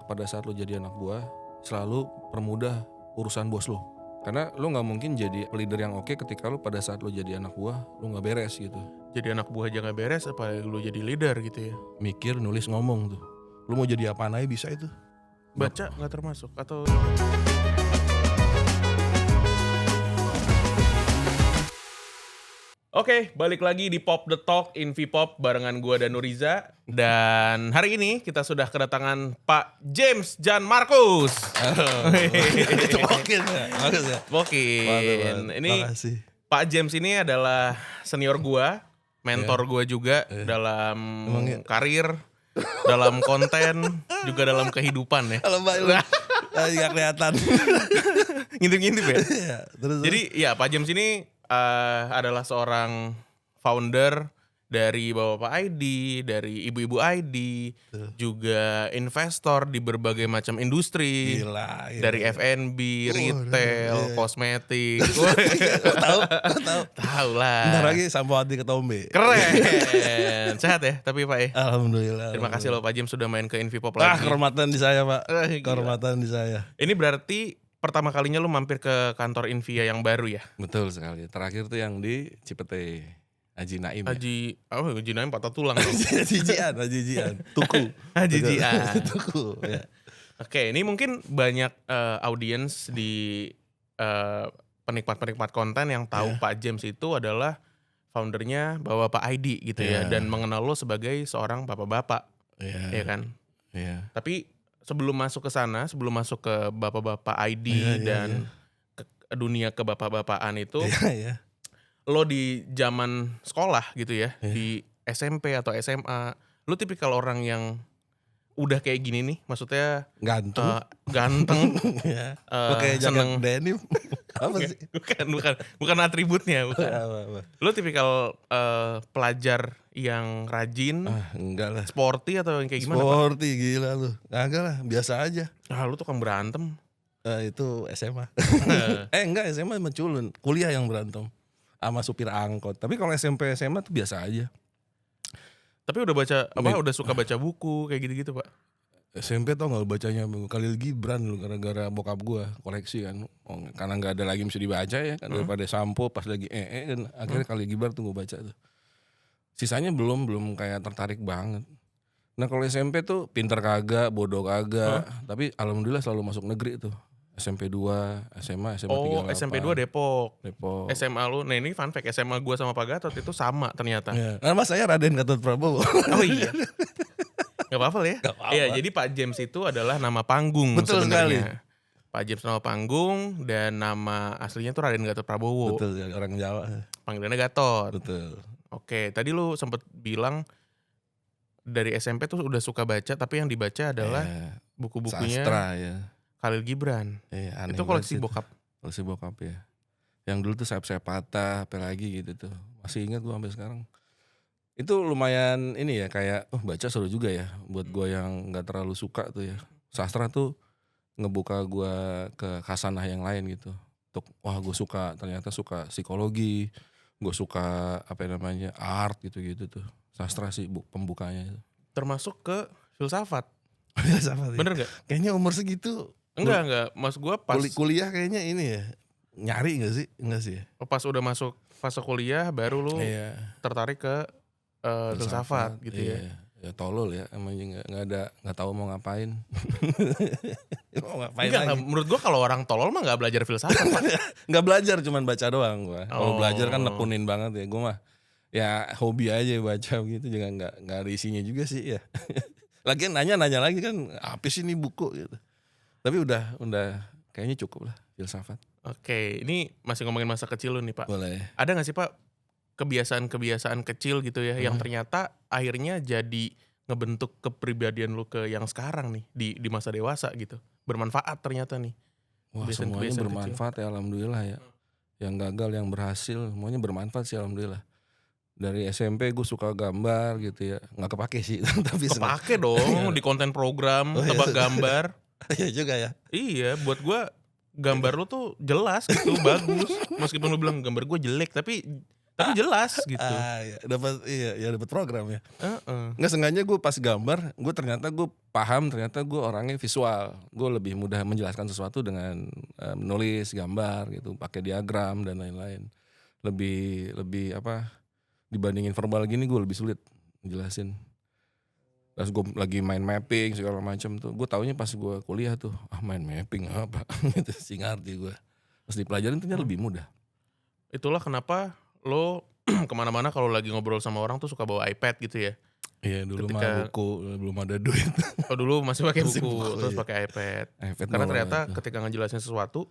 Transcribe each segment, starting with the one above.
pada saat lo jadi anak buah selalu permudah urusan bos lo. Karena lo nggak mungkin jadi leader yang oke ketika lo pada saat lo jadi anak buah lo nggak beres gitu. Jadi anak buah aja nggak beres, apa lu jadi leader gitu ya? Mikir, nulis, ngomong tuh. Lo mau jadi apaan aja bisa itu. Baca nggak termasuk atau? Oke, balik lagi di Pop The Talk Invipop barengan gua dan Nuriza. Dan hari ini kita sudah kedatangan Pak James Jan Markus. Itu mungkin ya. Bagus ya. Mungkin. Ini Makasih. Pak James ini adalah senior gua, mentor gua juga dalam karir, dalam konten, juga dalam kehidupan ya. Kalau Mbak lu nggak kelihatan. Ngintip-ngintip ya. Iya, terus. Jadi ya Pak James ini adalah seorang founder dari Bapak ID, dari Ibu-Ibu ID, juga investor di berbagai macam industri. Gila. Dari F&B, retail, kosmetik. Tahu lah. Bentar lagi Sampoati Ketua Umbe. Keren. Sehat ya tapi Pak ya. Alhamdulillah. Terima kasih loh Pak James sudah main ke Invipop Ah, lagi. kehormatan di saya, Pak. Gila. Kehormatan di saya. Ini berarti pertama kalinya lu mampir ke kantor Invia yang baru ya? Betul sekali. Terakhir tuh yang di Cipete. Haji Naim. Haji Naim patah tulang dong. Haji Jian. Tuku. Haji Jian. Tuku. Ya. Oke, ini mungkin banyak audiens di penikmat-penikmat konten yang tahu Pak James itu adalah foundernya Bapak ID gitu ya, dan mengenal lo sebagai seorang bapak-bapak, ya kan? Iya. Tapi sebelum masuk ke sana, sebelum masuk ke bapak-bapak ID dan ke dunia kebapak-bapakan itu, lo di zaman sekolah gitu ya, di SMP atau SMA, lo tipikal orang yang udah kayak gini nih, maksudnya Ganteng. seneng. Pakai jaket denim. Apa sih? Bukan atributnya, bukan. Apa? Lo tipikal pelajar yang rajin, Enggak lah. sporty atau yang kayak gimana? Sporty gila lu. Enggak lah, biasa aja. Lo tukang berantem. Itu SMA. Enggak, SMA menculun. Kuliah yang berantem sama supir angkot. Tapi kalau SMP SMA tuh biasa aja. Tapi udah udah suka baca buku kayak gitu-gitu Pak? SMP tau gak bacanya Khalil Gibran lu, gara-gara bokap gua koleksi kan. Karena gak ada lagi yang bisa dibaca ya kan, daripada sampo pas lagi kan akhirnya Khalil Gibran tuh gua baca tuh. Sisanya belum kayak tertarik banget. Nah kalau SMP tuh pinter kagak, bodoh kagak, tapi alhamdulillah selalu masuk negeri tuh. SMP 2, SMA 38. Oh, SMP 2 Depok. Depok. SMA lu, nah ini fun fact, SMA gua sama Pak Gatot itu sama ternyata. Ya. Nama saya Raden Gatot Prabowo. Oh iya. Gak apa-apa ya? Gak apa-apa. Iya, jadi Pak James itu adalah nama panggung. Betul sebenarnya. Pak James nama panggung dan nama aslinya tuh Raden Gatot Prabowo. Betul ya, orang Jawa. Panggilannya Gatot. Betul. Oke, tadi lu sempet bilang dari SMP tuh udah suka baca, tapi yang dibaca adalah buku-bukunya sastra ya. Khalil Gibran. Aneh itu koleksi banget bokap. Koleksi bokap ya. Yang dulu tuh sayap-sayap patah, apa lagi gitu tuh. Masih ingat gua sampai sekarang. Itu lumayan ini ya, kayak baca seru juga ya buat gua yang enggak terlalu suka tuh ya. Sastra tuh ngebuka gua ke khasanah yang lain gitu. Untuk gua suka, ternyata suka psikologi, gua suka art gitu-gitu tuh. Sastra sih pembukanya itu. Termasuk ke filsafat. Filsafat. Bener gak? Kayaknya umur segitu. Enggak. Mas gue pas kuliah kayaknya ini ya. Nyari gak sih? Enggak sih ya? Pas udah masuk fase kuliah baru lu tertarik ke filsafat gitu ya. Ya tolol ya, emangnya nggak tahu mau ngapain. Mau ngapain Enggak, lagi? menurut gue kalau orang tolol mah nggak belajar filsafat Pak. Nggak belajar, cuman baca doang gua. Kalau belajar kan nekunin banget ya. Gua mah ya hobi aja baca gitu, juga nggak ada isinya juga sih ya. Lagian nanya lagi kan, apa sih ini buku gitu. Tapi udah kayaknya cukup lah filsafat. Oke, ini masih ngomongin masa kecil lu nih Pak. Boleh. Ada gak sih Pak kebiasaan-kebiasaan kecil gitu ya yang ternyata akhirnya jadi ngebentuk kepribadian lu ke yang sekarang nih di masa dewasa gitu. Bermanfaat ternyata nih. Wah, semuanya bermanfaat ya alhamdulillah ya. Yang gagal, yang berhasil, semuanya bermanfaat sih alhamdulillah. Dari SMP gue suka gambar gitu ya. Nggak kepake sih. Tapi kepake dong di konten program, tebak gambar. Iya juga ya. Iya, buat gue gambar lu tuh jelas gitu, bagus. Meskipun lu bilang gambar gue jelek, tapi Tapi jelas gitu. Iya, dapat program ya. Heeh. Nggak sengaja gue pas gambar, gue ternyata gue paham ternyata gue orangnya visual. Gue lebih mudah menjelaskan sesuatu dengan menulis, gambar gitu, pakai diagram dan lain-lain. Lebih apa dibandingin verbal gini gue lebih sulit jelasin. Terus gue lagi main mapping segala macam tuh, gue taunya pas gue kuliah tuh, main mapping apa gitu sih ngerti gue. Terus dipelajarin ternyata lebih mudah. Itulah kenapa lo kemana-mana kalau lagi ngobrol sama orang tuh suka bawa iPad gitu ya. Iya dulu mah Ketika- buku, belum ada duit. Oh dulu masih pakai Masih buku, buku, terus iya. pakai iPad. iPad Karena malah ternyata tuh. ketika ngejelasin sesuatu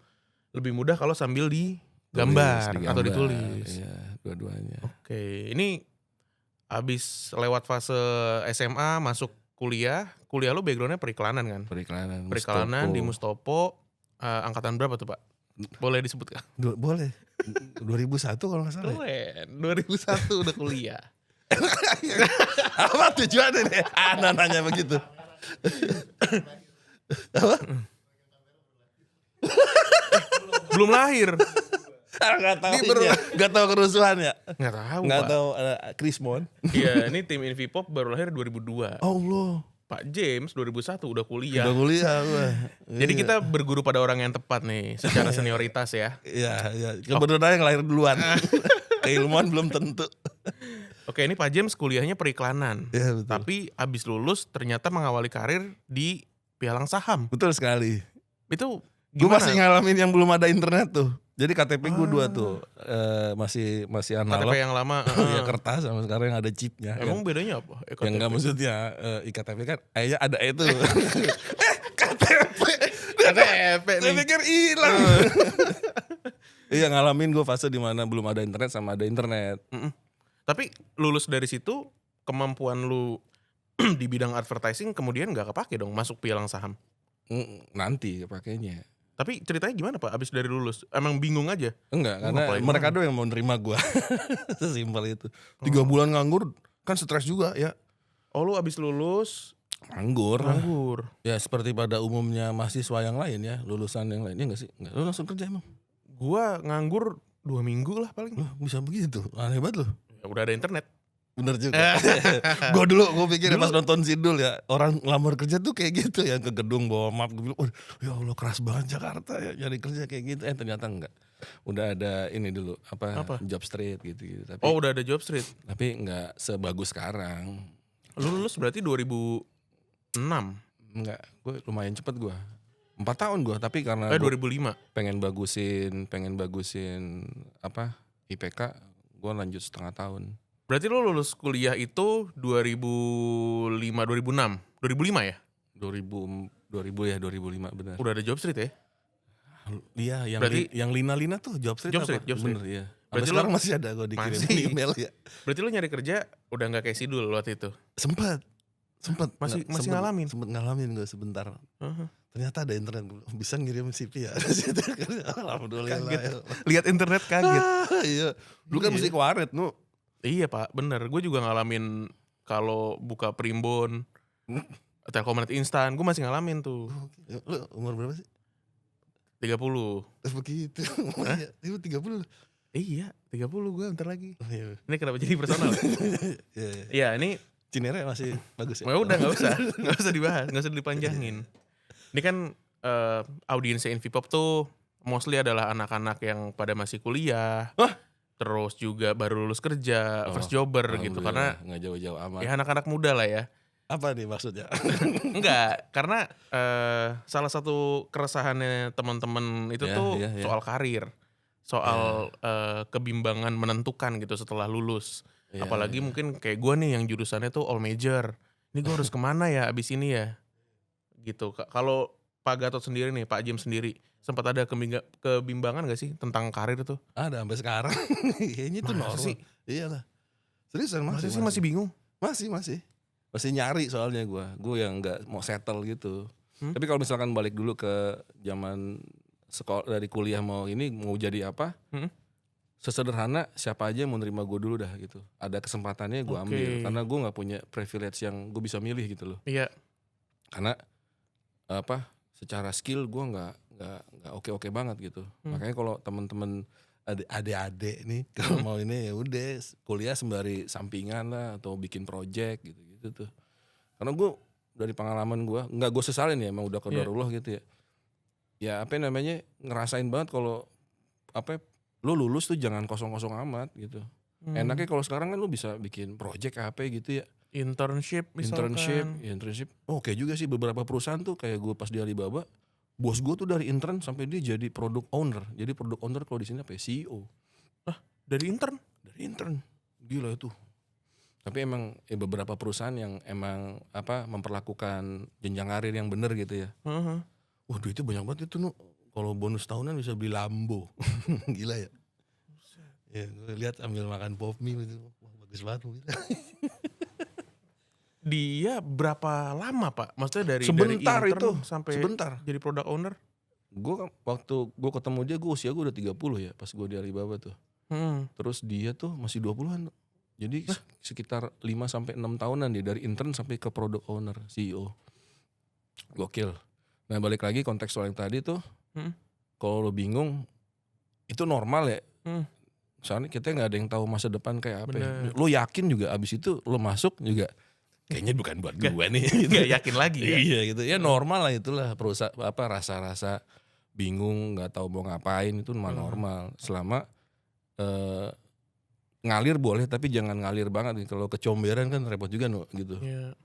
lebih mudah kalau sambil Tulis, digambar atau digambar, ditulis. Iya, dua-duanya. Oke, ini abis lewat fase SMA masuk kuliah lo backgroundnya periklanan kan? Periklanan, Periklanan di Mustopo, angkatan berapa tuh Pak? Boleh disebut kan? Boleh. 2001 kalau nggak salah. Keren, 2001 udah kuliah. Apa tujuannya nih? Anak nanya begitu. Belum lahir. Nggak tahu. Ini baru- Nggak tahu kerusuhan ya. Nggak tahu Nggak Pak. tahu Krismon. Iya, ini tim Invipop baru lahir 2002. Allah. Pak James 2001 udah kuliah. Udah kuliah gua. Jadi kita berguru pada orang yang tepat nih, secara senioritas ya. Iya. Kebetulan aja yang lahir duluan. Keilmuan belum tentu. Oke, ini Pak James kuliahnya periklanan. Iya betul. Tapi abis lulus ternyata mengawali karir di pialang saham. Betul sekali. Itu Gue gimana? masih ngalamin yang belum ada internet tuh. Jadi KTP gue 2 tuh. Masih analog. KTP yang lama. Iya kertas sama sekarang yang ada chipnya. Emang bedanya apa? Yang enggak maksudnya iktp kan kayaknya ada itu. KTP. KTP Saya nih. pikir hilang. Iya ngalamin gue fase di mana belum ada internet sama ada internet. Tapi lulus dari situ kemampuan lu di bidang advertising kemudian nggak kepake dong masuk pialang saham. Nanti pakainya. Tapi ceritanya gimana Pak abis dari lulus? Emang bingung aja? Enggak, karena ngapain mereka banget? doang yang mau nerima gue. Sesimpel itu. 3 bulan nganggur kan stres juga ya. Oh lu abis lulus Nganggur. nganggur. Ya seperti pada umumnya mahasiswa yang lain ya, lulusan yang lain. Ya enggak sih? Enggak. Lu langsung kerja emang? Gua nganggur 2 minggu lah paling. Loh, bisa begitu? Aneh banget loh. Ya, udah ada internet. Bener juga. gue pikir pas nonton Sidul ya, orang ngelamar kerja tuh kayak gitu ya, ke gedung bawa map. Gue bilang, ya Allah keras banget Jakarta ya nyari kerja kayak gitu. Ternyata enggak. Udah ada ini dulu, Apa? Job Street gitu. Tapi, Oh udah ada job street. tapi enggak sebagus sekarang. Lu lulus berarti 2006. Enggak, gue lumayan cepet gue. 4 tahun gue, tapi karena 2005. pengen bagusin apa IPK, gue lanjut setengah tahun. Berarti lu lulus kuliah itu 2005 2006. 2005 ya? 2005 benar. Udah ada job street ya? Iya, yang Berarti- yang Lina tuh job street Job apa? street, job street. Bener iya. Sampai Berarti sekarang lo- masih ada gue dikirim Masih. email ya. Berarti lu nyari kerja udah gak kayak Sidul waktu itu? Sempat Masih ngalamin? Sempet ngalamin gue sebentar. Uh-huh. Ternyata ada internet, bisa ngirim CV ya. Alhamdulillah. Kaget. Lihat internet kaget. Iya. Dulu kan Iya. mesti ke waret, nu. Iya Pak, bener. Gue juga ngalamin kalau buka Primbon, Telkomnet instan, gue masih ngalamin tuh. Lu umur berapa sih? 30. Begitu. Itu 30. Iya, 30 gue bentar lagi. Iya. Ini kenapa jadi personal? Iya. Iya, ini Cinere masih bagus ya. ya udah nggak usah dibahas, nggak usah dipanjangin. Ini kan audiensnya Invipop tuh mostly adalah anak-anak yang pada masih kuliah, terus juga baru lulus kerja, first jobber gitu. Karena nggak jauh-jauh amat. ya anak-anak muda lah ya. Apa nih maksudnya? Enggak, karena salah satu keresahannya teman-teman itu Ya, tuh ya. soal karir, soal kebimbangan menentukan gitu setelah lulus. Ya, Apalagi mungkin kayak gue nih yang jurusannya tuh all major. Ini gue harus kemana ya abis ini ya? Gitu. Kalau Pak Gatot sendiri nih, Pak James sendiri, sempat ada kebimbangan gak sih tentang karir tuh? ada sampai sekarang. Kayaknya itu Masa normal. sih? Iyalah. Seriusan Masa sih masih bingung? Masih. Masih nyari soalnya gue yang nggak mau settle gitu. Tapi kalau misalkan balik dulu ke zaman sekolah dari kuliah mau jadi apa? Sesederhana siapa aja yang mau nerima gue dulu dah gitu. Ada kesempatannya gue ambil Oke. karena gue nggak punya privilege yang gue bisa milih gitu loh. Iya. Karena secara skill gue nggak oke banget gitu. Makanya kalau teman-teman adik-adik nih kalau mau ini ya udah kuliah sembari sampingan lah atau bikin project gitu tuh. Karena gue dari pengalaman gue, nggak gue sesalin ya, emang udah qadarullah gitu ya. Ya apa namanya, ngerasain banget kalau apa lu lulus tuh jangan kosong-kosong amat gitu. Enaknya kalau sekarang kan lu bisa bikin project apa gitu ya. Internship misalkan. Internship. Oh kayak juga sih beberapa perusahaan tuh kayak gue pas di Alibaba, bos gue tuh dari intern sampai dia jadi product owner. Jadi product owner kalau di sini apa ya, CEO. Dari intern? Dari intern. Gila itu. Tapi emang beberapa perusahaan yang emang apa memperlakukan jenjang karir yang bener gitu ya. Wah duitnya banyak banget itu nu. Kalau bonus tahunan bisa beli Lambo. Gila ya. Ya gue lihat ambil makan pop mie itu. Wah bagus banget. Dia berapa lama Pak? Maksudnya dari Sebentar intern itu, sampai sebentar. jadi product owner? Gue waktu gue ketemu dia, usia gue udah 30 ya pas gue di Alibaba tuh. Terus dia tuh masih 20-an. Jadi sekitar 5-6 tahunan dia dari intern sampai ke product owner, CEO. Gokil. Nah balik lagi konteks soal yang tadi tuh, kalau lo bingung, itu normal ya. Soalnya kita nggak ada yang tahu masa depan kayak apa. Ya. Lo yakin juga abis itu lo masuk juga kayaknya bukan buat gue nih. Gitu. Gak yakin lagi ya. Iya gitu. Ya normal lah itulah perusahaan apa rasa-rasa bingung nggak tahu mau ngapain itu normal. Selama ngalir boleh tapi jangan ngalir banget nih. Kalau kecomberan kan repot juga no, gitu. Yeah.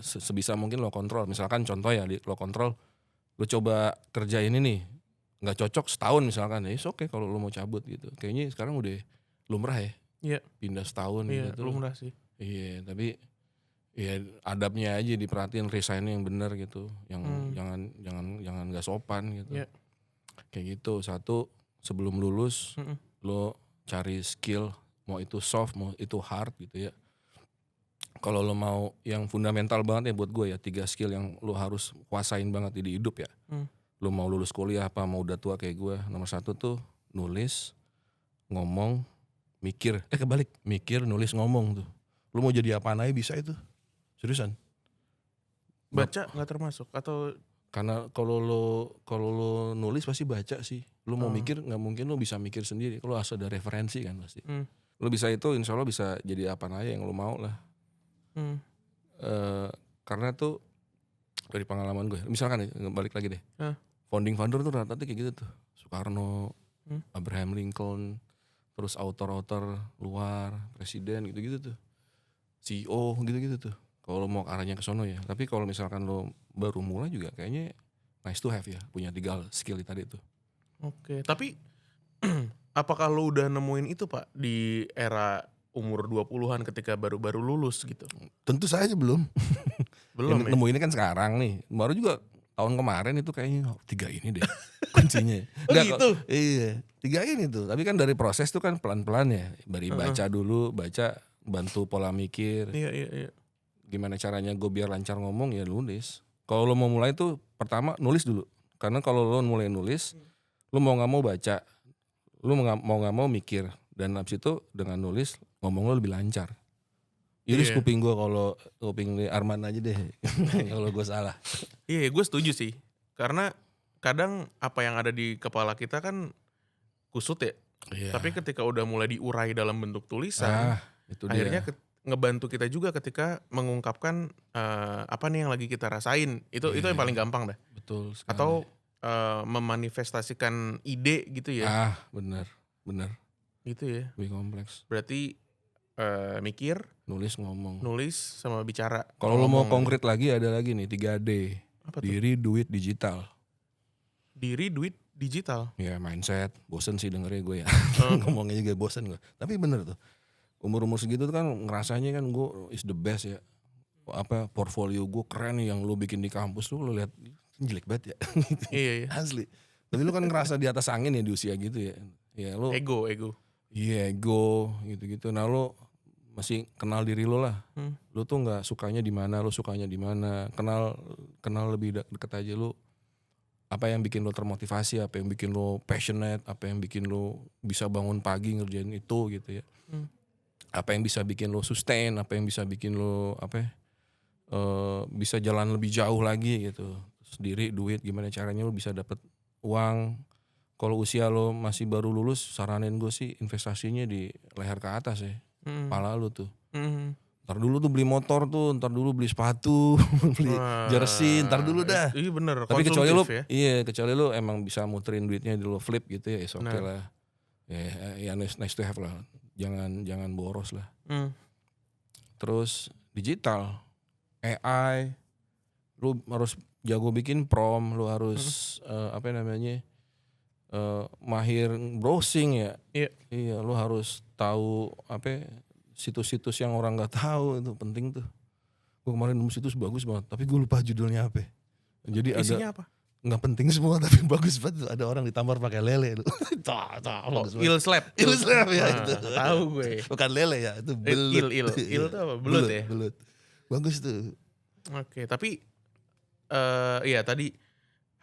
Sebisa mungkin lo kontrol. Misalkan contoh ya lo kontrol, lo coba kerja ini nih nggak cocok setahun misalkan ya, oke kalau lo mau cabut gitu. Kayaknya sekarang udah lumrah ya. Iya. Pindah setahun gitu. Lumrah sih. Iya tapi ya adabnya aja diperhatiin, resign yang benar gitu. Yang jangan nggak sopan gitu. Yeah. Kayak gitu. Satu sebelum lulus lo cari skill, mau itu soft mau itu hard gitu ya. Kalau lo mau yang fundamental banget ya buat gue ya 3 skill yang lo harus kuasain banget di hidup ya. Lo mau lulus kuliah apa mau udah tua kayak gue, nomor 1 tuh nulis, ngomong, mikir. Kebalik, mikir, nulis, ngomong tuh. Lo mau jadi apaan aja bisa itu, seriusan. Baca nggak termasuk atau? Karena kalau lo nulis pasti baca sih. Lo mau mikir nggak mungkin lo bisa mikir sendiri. Lo harus ada referensi kan pasti. Lo bisa itu, insya Allah bisa jadi apaan aja yang lo mau lah. Karena tuh dari pengalaman gue, misalkan nih balik lagi deh. Founding founder tuh rata-rata kayak gitu tuh. Soekarno, Abraham Lincoln, terus author-author luar, presiden gitu-gitu tuh. CEO gitu-gitu tuh. Kalau mau arahnya ke sono ya. Tapi kalau misalkan lo baru mulai juga kayaknya nice to have ya. Punya 3 skill tadi tuh. Oke, tapi apakah lo udah nemuin itu Pak di era umur 20-an ketika baru-baru lulus gitu? Tentu saja belum. Belum ya? Nemuinnya kan sekarang nih. Baru juga tahun kemarin itu kayaknya 3 ini deh kuncinya. Gitu? Iya 3 ini tuh. Tapi kan dari proses tuh kan pelan-pelan ya. Bari baca dulu, baca bantu pola mikir. Iya. Gimana caranya gue biar lancar ngomong ya nulis. Kalau lo mau mulai tuh pertama nulis dulu. Karena kalau lo mulai nulis, lo mau gak mau baca. Lo mau gak mau mikir. Dan abis itu dengan nulis ngomong lo lebih lancar. Iris kuping gue kalau kuping Arman aja deh kalau gue salah. Iya gue setuju sih. Karena kadang apa yang ada di kepala kita kan kusut ya. Iya. Tapi ketika udah mulai diurai dalam bentuk tulisan, itu akhirnya ngebantu kita juga ketika mengungkapkan apa nih yang lagi kita rasain. Itu yang paling gampang dah. Betul sekali. Atau memanifestasikan ide gitu ya. Benar. Gitu ya. Lebih kompleks. Berarti mikir, nulis, ngomong. Nulis sama bicara. Kalau lo mau konkret lagi ada lagi nih 3D. Apa tuh? Diri, duit, digital. Diri, duit, digital. Ya mindset. Bosen sih dengernya gue ya. Ngomongnya juga bosen gue. Tapi bener tuh. Umur-umur segitu tuh kan ngerasanya kan gue is the best ya. Apa portfolio gue keren nih yang lo bikin di kampus tuh lo lihat jelek banget ya. Iya. Asli. Tapi lo kan ngerasa di atas angin ya di usia gitu ya. Ya lo. Ego. Iya ego gitu-gitu. Nah lo masih kenal diri lo lah. Lo tuh nggak sukanya di mana, lo sukanya di mana. Kenal lebih deket aja lo. Apa yang bikin lo termotivasi, apa yang bikin lo passionate, apa yang bikin lo bisa bangun pagi ngerjain itu gitu ya. Apa yang bisa bikin lo sustain, apa yang bisa bikin lo bisa jalan lebih jauh lagi gitu. Sendiri duit gimana caranya lo bisa dapet uang, kalau usia lo masih baru lulus, saranin gue sih investasinya di leher ke atas ya. Kepala lo tuh. Ntar dulu tuh beli motor tuh, ntar dulu beli sepatu, beli jersey, ntar dulu dah. Iya bener, Tapi kecuali lo, ya. kecuali lo emang bisa muterin duitnya di lo flip gitu ya, oke lah. Ya nice to have lah. Jangan boros lah. Terus digital, AI, lu harus jago bikin prompt, lu harus mahir browsing ya. Iya, lu harus tahu situs-situs yang orang nggak tahu, itu penting tuh. Gue kemarin nemu situs bagus banget, tapi gue lupa judulnya apa. Jadi isinya apa? Nggak penting semua tapi bagus banget. Ada orang ditampar pakai lele. Il-slap ya itu. Tahu gue. Bukan lele ya, itu belut. Il itu apa? Belut ya? Belut. Bagus tuh. Oke, tapi iya tadi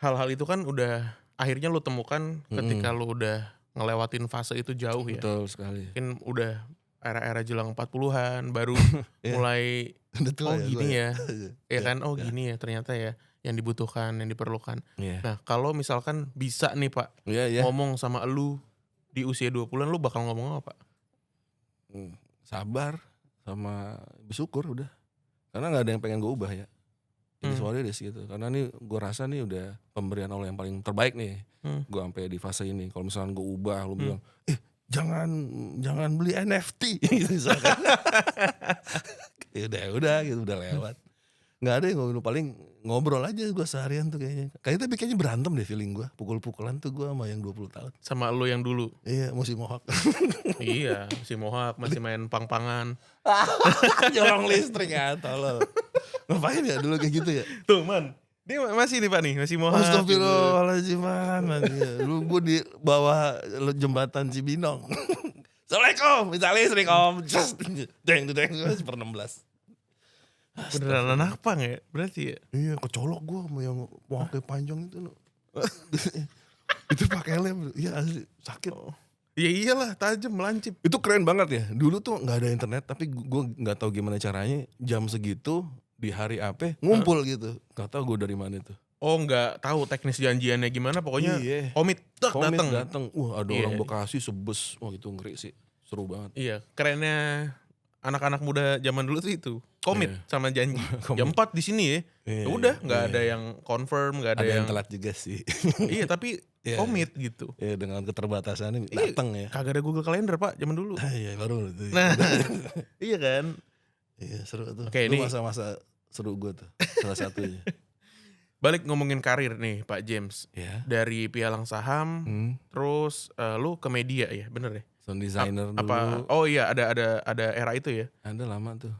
hal-hal itu kan udah akhirnya lu temukan ketika lu udah ngelewatin fase itu jauh ya. Betul sekali. Mungkin udah era-era jelang 40-an baru mulai gini ya. Ya kan, gini ya ternyata ya yang dibutuhkan, yang diperlukan. Nah, kalau misalkan bisa nih Pak, ngomong sama lu di usia 20-an, lu bakal ngomong apa Pak? Sabar sama bersyukur udah. Karena gak ada yang pengen gue ubah ya. Ini soalnya deh gitu. Karena nih gue rasa nih udah pemberian Allah yang paling terbaik nih. Gue sampai di fase ini. Kalau misalnya gue ubah, lu bilang, jangan beli NFT gitu misalkan. udah gitu, udah lewat. Nggak ada yang ngobrol, paling ngobrol aja gue seharian tuh kayaknya. Kayaknya berantem deh feeling gue, pukul-pukulan tuh gue sama yang 20 tahun. Sama lu yang dulu? Iya, masih mohak. Iya, masih mohak, masih main pang-pangan. Nyolong listrik ya, tolol. Ngapain ya dulu kayak gitu ya? Tuh man, dia masih nih Pak nih, masih mohak. Astagfirullahaladzim man. Dulu gue di bawah jembatan Cibinong. Assalamualaikum, minta listrik om. Deng, per 16. Beneran anak pang ya berarti ya? Iya, kecolok gue sama yang pakai panjang itu. Itu pakai lem, iya asli sakit. Ya iyalah, tajam, melancip. Itu keren banget ya. Dulu tuh nggak ada internet, tapi gue nggak tahu gimana caranya jam segitu di hari apa ngumpul gitu. Nggak tahu gue dari mana itu. Oh nggak tahu teknis janjiannya gimana, pokoknya komit datang. Ada orang Bekasi sebes, itu ngeri sih, seru banget. Iya, kerennya anak-anak muda zaman dulu tuh itu komit sama janji. Jam 4 di sini ya. Udah nggak ada yang confirm, nggak ada yang telat juga sih. Iya tapi komit gitu. Iya dengan keterbatasan ini datang ya. Kagak ada Google Calendar Pak zaman dulu. Iya baru itu. Nah iya kan. Iya seru tuh. Oke, itu ini masa-masa seru gue tuh salah satunya. Balik ngomongin karir nih Pak James. Dari pialang saham, terus lu ke media ya, bener ya? Sound designer dulu. Oh iya ada era itu ya? Ada lama tuh.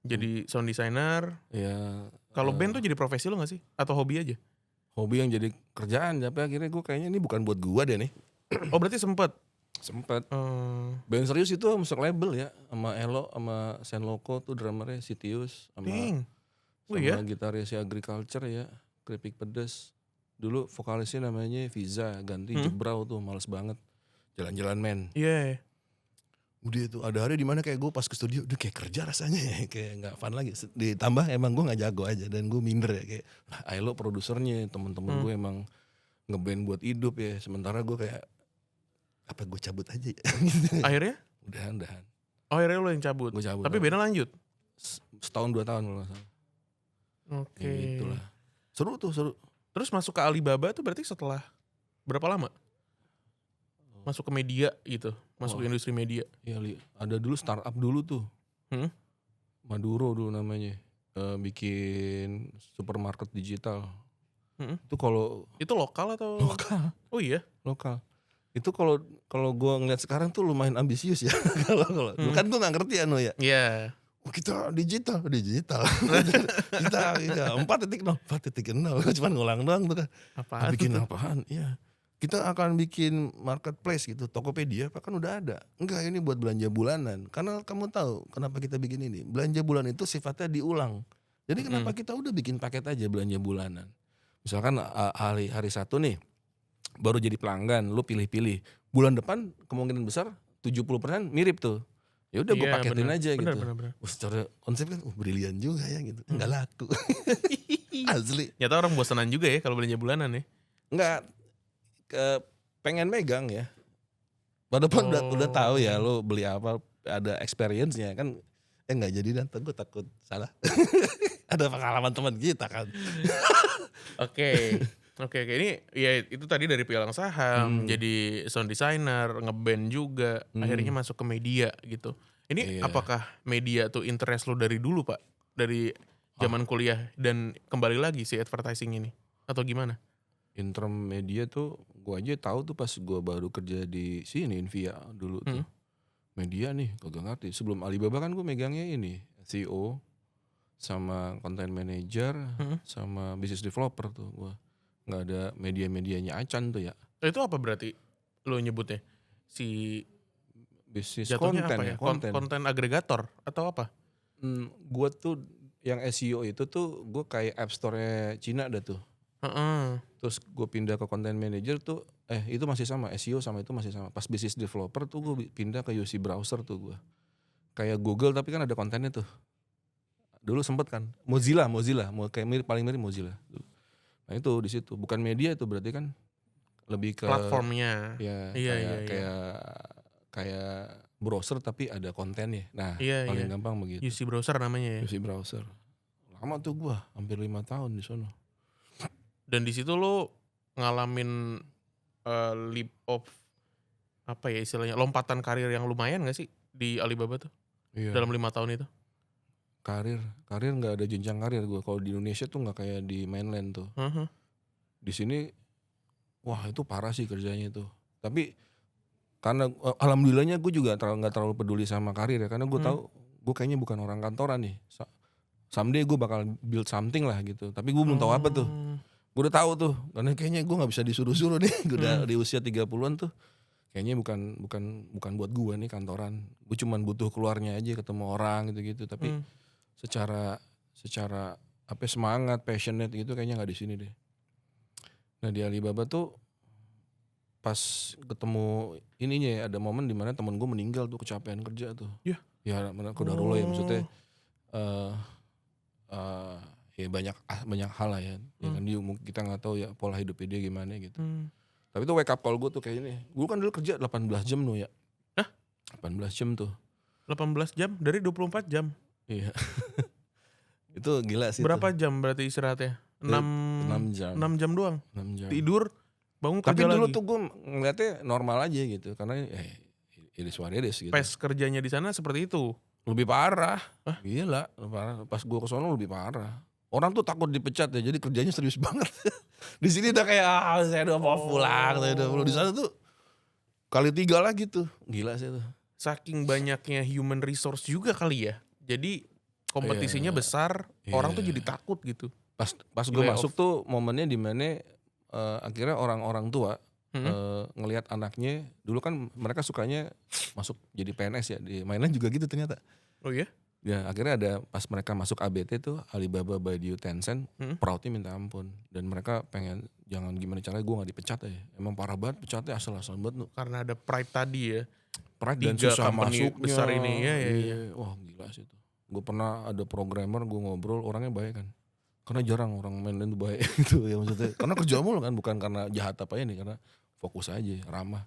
Jadi sound designer. Iya. Kalau band tuh jadi profesi lu gak sih? Atau hobi aja? Hobi yang jadi kerjaan, tapi akhirnya gue kayaknya ini bukan buat gue deh nih. Oh berarti sempet? Band serius itu musik label ya, sama Elo, sama Senloko tuh drummernya Sitius, sama gitarnya si Agriculture ya, Keripik Pedes. Dulu vokalisnya namanya Viza, ganti Jebrau tuh, males banget. Jalan-jalan men. Iya. Udah tuh ada hari dimana kayak gue pas ke studio udah kayak kerja rasanya ya, kayak nggak fun lagi. Ditambah emang gue nggak jago aja dan gue minder ya, kayak Ailo produsernya, temen-temen gue emang ngeband buat hidup ya, sementara gue kayak apa gue cabut aja ya. Akhirnya? Udahan. Oh akhirnya lo yang cabut? Gue cabut. Tapi bandnya lanjut? Setahun 2 tahun kalau nggak salah. Oke. Itulah. Seru. Terus masuk ke Alibaba tuh berarti setelah berapa lama? Masuk ke media gitu, masuk ke industri media. Iya, ada dulu startup dulu tuh. Maduro dulu namanya. Bikin supermarket digital. Itu lokal atau? Lokal. Oh iya, lokal. Itu kalau gue ngeliat sekarang tuh lumayan ambisius ya. Kalau kan gue nggak ngerti ya. Iya. Kita digital. Kita 4.0. Cuman ngulang doang tuh kan. Apaan? Bikin apaan? Iya. Kita akan bikin marketplace gitu, Tokopedia kan udah ada. Enggak, ini buat belanja bulanan. Karena kamu tahu kenapa kita bikin ini. Belanja bulan itu sifatnya diulang. Jadi kenapa kita udah bikin paket aja belanja bulanan. Misalkan hari satu nih, baru jadi pelanggan, lu pilih-pilih. Bulan depan kemungkinan besar 70% mirip tuh. Ya udah gue paketin aja gitu. Bener. Secara konsep kan brilian juga ya gitu. Enggak laku. Asli. Nyata orang bosanan juga ya kalau belanja bulanan ya. Enggak. pengen megang ya. Walaupun udah tahu ya lo beli apa, ada experience-nya kan. Nggak jadi dan gue takut salah. Ada pengalaman teman kita kan. Oke. Ini ya itu tadi dari pialang saham, jadi sound designer, ngeband juga, akhirnya masuk ke media gitu. Ini apakah media tuh interest lo dari dulu Pak? Dari zaman kuliah dan kembali lagi si advertising ini? Atau gimana? Intern media tuh gue aja tahu tuh pas gue baru kerja di sini Invia dulu tuh. Media nih kagak ngerti. Sebelum Alibaba kan gue megangnya ini CEO sama content manager sama business developer tuh gue. Nggak ada media-medianya acan tuh ya. Itu apa berarti lo nyebutnya? Si bisnis jatuhnya konten apa ya? Konten agregator atau apa? Gue tuh yang SEO itu tuh gue kayak app store-nya Cina dah tuh. Terus gue pindah ke content manager tuh itu masih sama, SEO sama itu masih sama. Pas business developer tuh gue pindah ke UC browser tuh gue. Kayak Google tapi kan ada kontennya tuh. Dulu sempet kan Mozilla kayak paling mirip Mozilla. Nah itu di situ bukan media itu berarti kan lebih ke platformnya. Ya kayak browser tapi ada kontennya. Nah paling gampang begitu. UC browser namanya ya. UC browser. Lama tuh gue hampir 5 tahun di sono. Dan di situ lo ngalamin leap of apa ya istilahnya lompatan karir yang lumayan gak sih di Alibaba tuh? Iya. Dalam 5 tahun itu? Karir nggak ada jenjang karir gue. Kalau di Indonesia tuh nggak kayak di mainland tuh. Di sini, wah itu parah sih kerjanya itu. Tapi karena alhamdulillahnya gue juga nggak terlalu peduli sama karir ya. Karena gue tahu gue kayaknya bukan orang kantoran nih. Someday gue bakal build something lah gitu. Tapi gue belum tahu apa tuh. Gue udah tahu tuh. Karena kayaknya gue nggak bisa disuruh-suruh nih. Gue udah di usia 30-an tuh. Kayaknya bukan buat gue nih kantoran. Gue cuman butuh keluarnya aja ketemu orang gitu-gitu. Tapi secara apa semangat, passionate gitu kayaknya nggak di sini deh. Nah di Alibaba tuh pas ketemu ininya ya ada momen dimana temen gue meninggal tuh kecapean kerja tuh. Ya Kodarullah ya maksudnya. Ya banyak hal lah ya. Ya kan kita nggak tahu ya pola hidupnya dia gimana gitu. Tapi tuh wake up call gue tuh kayak ini. Gue kan dulu kerja 18 jam tuh ya. Hah? 18 jam tuh. 18 jam dari 24 jam. Iya. Itu gila sih. Berapa jam berarti istirahatnya? 6 jam. 6 jam doang. 6 jam. Tidur, bangun kerja lagi. Tapi dulu tuh gue ngeliatnya normal aja gitu. Karena it is what it is gitu. Pace kerjanya di sana seperti itu. Lebih parah. Gila, parah. Pas gue ke sono lebih parah. Orang tuh takut dipecat ya. Jadi kerjanya serius banget. Di sini udah kayak saya udah mau pulang, saya udah pulang. Di sana tuh kali 3 lagi tuh. Gila sih tuh. Saking banyaknya human resource juga kali ya. Jadi kompetisinya besar, orang tuh jadi takut gitu. Pas gue masuk tuh momennya dimana akhirnya orang-orang tua ngelihat anaknya. Dulu kan mereka sukanya masuk jadi PNS ya. Di mainland juga gitu ternyata. Oh iya? Ya akhirnya ada pas mereka masuk ABT tuh Alibaba Baidu Tencent, proudnya minta ampun. Dan mereka pengen jangan gimana caranya gue gak dipecat ya. Emang parah banget pecatnya asal-asal banget. Karena ada pride tadi ya. Pride dan susah masuknya. Besar ini ya. Wah gila sih itu. Gue pernah ada programmer gue ngobrol orangnya baik kan. Karena jarang orang mainland itu baik gitu ya maksudnya. Karena kerja mulu kan bukan karena jahat apa ini. Karena fokus aja ramah.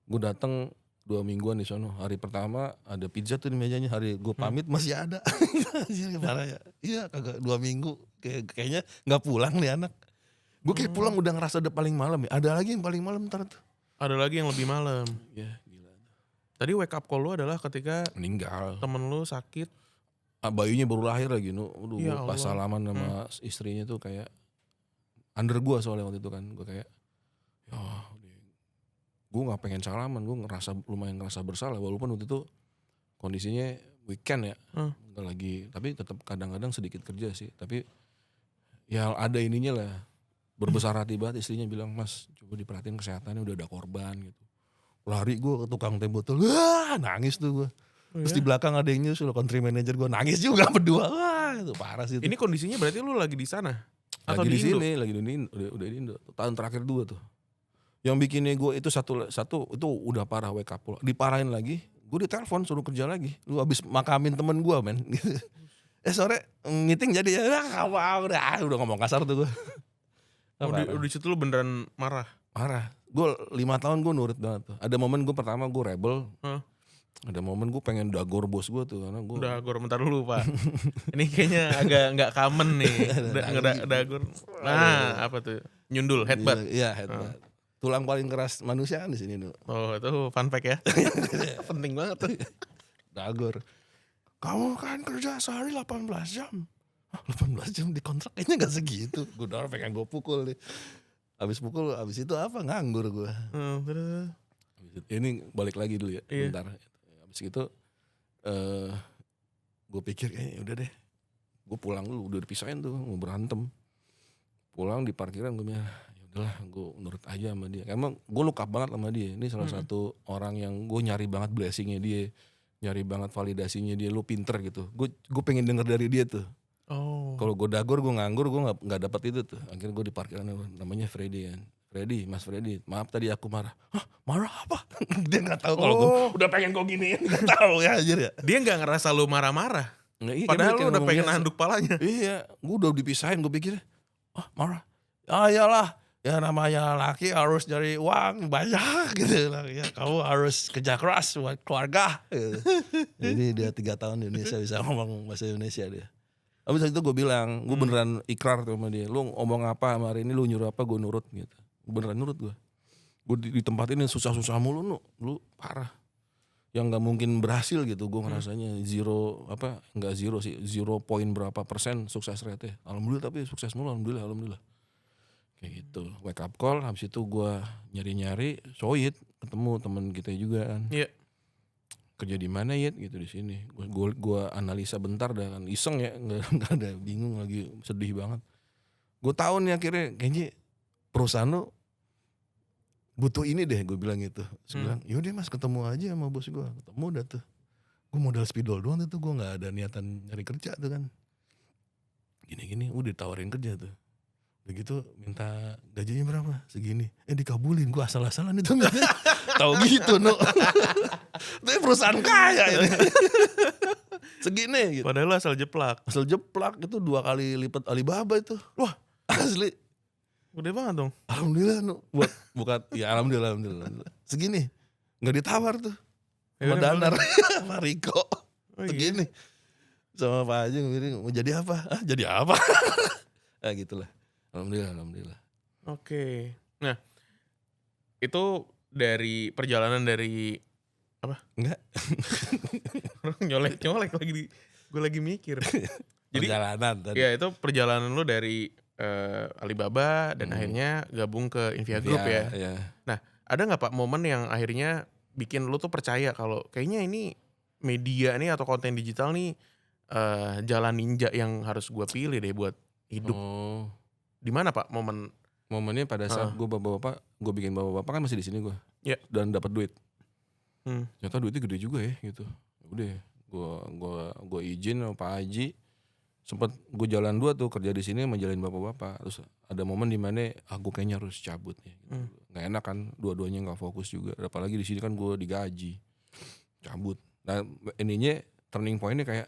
Gue datang 2 mingguan di sono. Hari pertama ada pizza tuh di mejanya. Hari gue pamit masih ada. Parah ya. Iya kagak 2 minggu. Kayaknya gak pulang nih anak. Gue kayak pulang udah ngerasa udah paling malam ya. Ada lagi yang paling malam ntar tuh. Ada lagi yang lebih malam. Ya gila. Tadi wake up call lu adalah ketika meninggal. Temen lu sakit. Bayinya baru lahir lagi. Ya Pas salaman sama istrinya tuh kayak under gue soalnya waktu itu kan. Gue kayak gue gak pengen salaman, gue lumayan ngerasa bersalah walaupun waktu itu kondisinya weekend ya, gak lagi, tapi tetap kadang-kadang sedikit kerja sih, tapi ya ada ininya lah, berbesar hati banget istrinya bilang mas coba diperhatiin kesehatannya udah ada korban gitu, lari gue ke tukang teh botol, nangis tuh gue, terus di belakang ada yang nyusul country manager gue nangis juga berdua, itu parah sih. Ini kondisinya berarti lu lagi di sana? Atau lagi di Indo? Sini, lagi di Indo, udah di Indo, tahun terakhir 2 tuh. Yang bikinnya gue itu satu itu udah parah wake up. Diparahin lagi, gue ditelepon suruh kerja lagi. Lu abis makamin temen gue men. Sore meeting jadi ya udah ngomong kasar tuh gue. Di situ lu beneran marah? Marah. gue 5 tahun gue nurut banget tuh. Ada momen gue pertama gue rebel. Ada momen gue pengen dagor bos gue tuh karena gue. Dagor, bentar dulu Pak. Ini kayaknya agak nggak common nih. Dagor. Nah, apa tuh? Nyundul, headbutt. Iya, headbutt. Tulang paling keras manusia kan di sini tuh. Oh, itu fun fact ya. Penting banget tuh. Dagor. Kamu kan kerja sehari 18 jam. 18 jam di kontrak kayaknya gak segitu. Gue udah pengen gue pukul nih. Abis pukul, abis itu apa? Nganggur gue. Ini balik lagi dulu ya, bentar. Abis itu gue pikir kayaknya udah deh. Gue pulang dulu, udah dipisahin tuh, mau berantem. Pulang di parkiran gue bilang, ya udahlah gue nurut aja sama dia. Emang gue look up banget sama dia. Ini salah satu orang yang gue nyari banget blessingnya dia. Nyari banget validasinya dia, lu pinter gitu. Gue pengen denger dari dia tuh. Oh. Kalau gue dagor, gue nganggur, gue nggak dapat itu tuh. Akhirnya gue di parkiran namanya Freddy kan. Mas Freddy, maaf tadi aku marah. Hah, marah apa? Dia nggak tahu kalau gue udah pengen gue giniin, nggak tahu ya anjir ya. Dia nggak ngerasa lu marah-marah. Nah, iya, padahal lu udah pengen nanduk palanya. Iya, gue udah dipisahin, gue pikir, marah. Iyalah. Ya namanya laki harus cari uang banyak gitu lah. Ya, kamu harus kerja keras buat keluarga. Gitu. Jadi dia 3 tahun di Indonesia bisa ngomong bahasa Indonesia dia. Habis itu gue bilang, gue beneran ikrar tuh sama dia. Lu ngomong apa hari ini, lu nyuruh apa gue nurut gitu. Beneran nurut gue. Gue di tempat ini susah-susah mulu lu parah. Yang gak mungkin berhasil gitu gue ngerasanya. Gak zero sih, 0 berapa persen sukses rate. Alhamdulillah tapi sukses mulu, alhamdulillah. Kayak gitu, wake up call, habis itu gue nyari-nyari, Soyit, ketemu temen kita juga kan. Iya. Kerja di mana Yit gitu di sini. Gue analisa bentar dah kan, iseng ya, nggak ada, bingung lagi, sedih banget. Gue tahu nih akhirnya kayaknya perusahaan lo butuh ini deh, gue bilang gitu. Terus bilang, yaudah mas ketemu aja sama bos gue, ketemu dah tuh. Gue modal spidol doang tuh, gue nggak ada niatan nyari kerja tuh kan. Gini-gini, udah ditawarin kerja tuh. Begitu minta gajinya berapa? Segini. Dikabulin, gue asal-asalan itu. Tahu gitu no. Itu perusahaan kaya ini. Segini gitu. Padahal asal jeplak. Asal jeplak itu 2 kali lipat Alibaba itu. Wah asli. Gede banget dong. Alhamdulillah no. Bukan ya alhamdulillah. Segini. Gak ditawar tuh. Sama Danar. Sama Riko. Segini. Sama Pak Haji mau jadi apa? Jadi apa? Gitulah. Alhamdulillah. Oke. Nah, itu dari perjalanan dari apa? Enggak. nyolek lagi gue lagi mikir. Jadi perjalanan tadi. Ya itu perjalanan lu dari Alibaba dan akhirnya gabung ke Invia Group ya. Iya. Nah, ada nggak Pak momen yang akhirnya bikin lu tuh percaya kalau kayaknya ini media nih atau konten digital nih jalan ninja yang harus gue pilih deh buat hidup. Di mana Pak momennya pada saat gue bikin bapak-bapak kan masih di sini gue. Yeah. Dan dapat duit. Ternyata duitnya gede juga ya gitu. Udah gue izin sama Pak Haji. Sempet gue jalan 2 tuh kerja di sini menjalin bapak-bapak. Terus ada momen di mana gue kayaknya harus cabut nih. Gitu. Gak enak kan, dua-duanya nggak fokus juga. Apalagi di sini kan gue digaji, cabut. Nah ininya turning pointnya kayak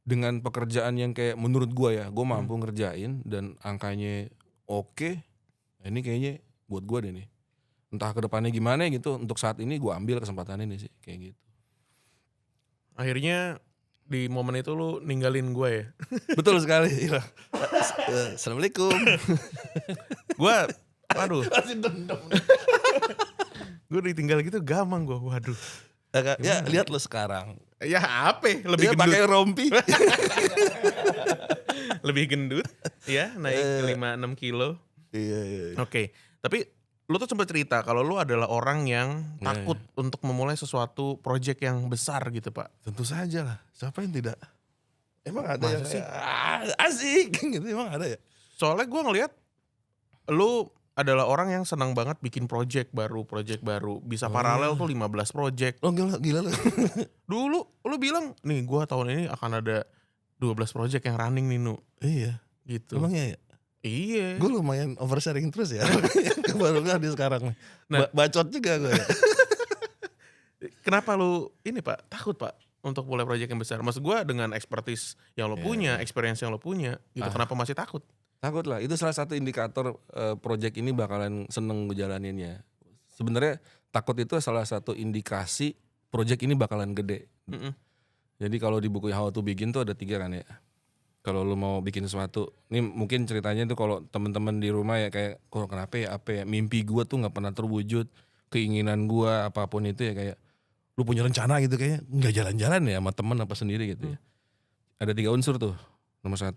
dengan pekerjaan yang kayak menurut gue ya, gue mampu ngerjain dan angkanya oke. Ini kayaknya buat gue deh nih. Entah ke depannya gimana gitu. Untuk saat ini gue ambil kesempatan ini sih kayak gitu. Akhirnya di momen itu lu ninggalin gue ya. Betul sekali. Assalamualaikum. Gue, waduh. Gue ditinggal gitu gamang gue, waduh. Ya lihat lo sekarang. Ya apa? Lebih gendut. Pakai rompi. Lebih gendut. Ya naik 5-6 kilo. Iya. Oke. Tapi lu tuh sempat cerita kalau lu adalah orang yang takut untuk memulai sesuatu project yang besar gitu Pak. Tentu saja lah. Siapa yang tidak? Emang ada yang sih? Asik gitu, emang ada ya? Soalnya gue ngelihat lu adalah orang yang senang banget bikin project baru. Bisa paralel tuh 15 project. Oh gila lu. Dulu lu bilang, nih gue tahun ini akan ada 12 project yang running nih Nu. Iya. Gitu. Emangnya ya? Iya. Gue lumayan oversharing terus ya. Baru gak di sekarang nih. Nah, bacot juga gue ya. Kenapa lu ini Pak, takut Pak untuk mulai project yang besar? Maksud gue dengan expertise yang lo punya, experience yang lo punya gitu, kenapa masih takut? Takut lah, itu salah satu indikator project ini bakalan seneng ngejalaninnya. sebenarnya takut itu salah satu indikasi project ini bakalan gede. Jadi kalau di buku How to Begin tuh ada 3 kan ya. Kalau lu mau bikin sesuatu, ini mungkin ceritanya tuh kalau teman-teman di rumah ya kayak, kok kenapa ya, apa ya, mimpi gua tuh nggak pernah terwujud, keinginan gua apapun itu ya kayak, lu punya rencana gitu kayaknya nggak jalan-jalan ya sama temen apa sendiri gitu ya. Ada 3 unsur tuh. Nomor 1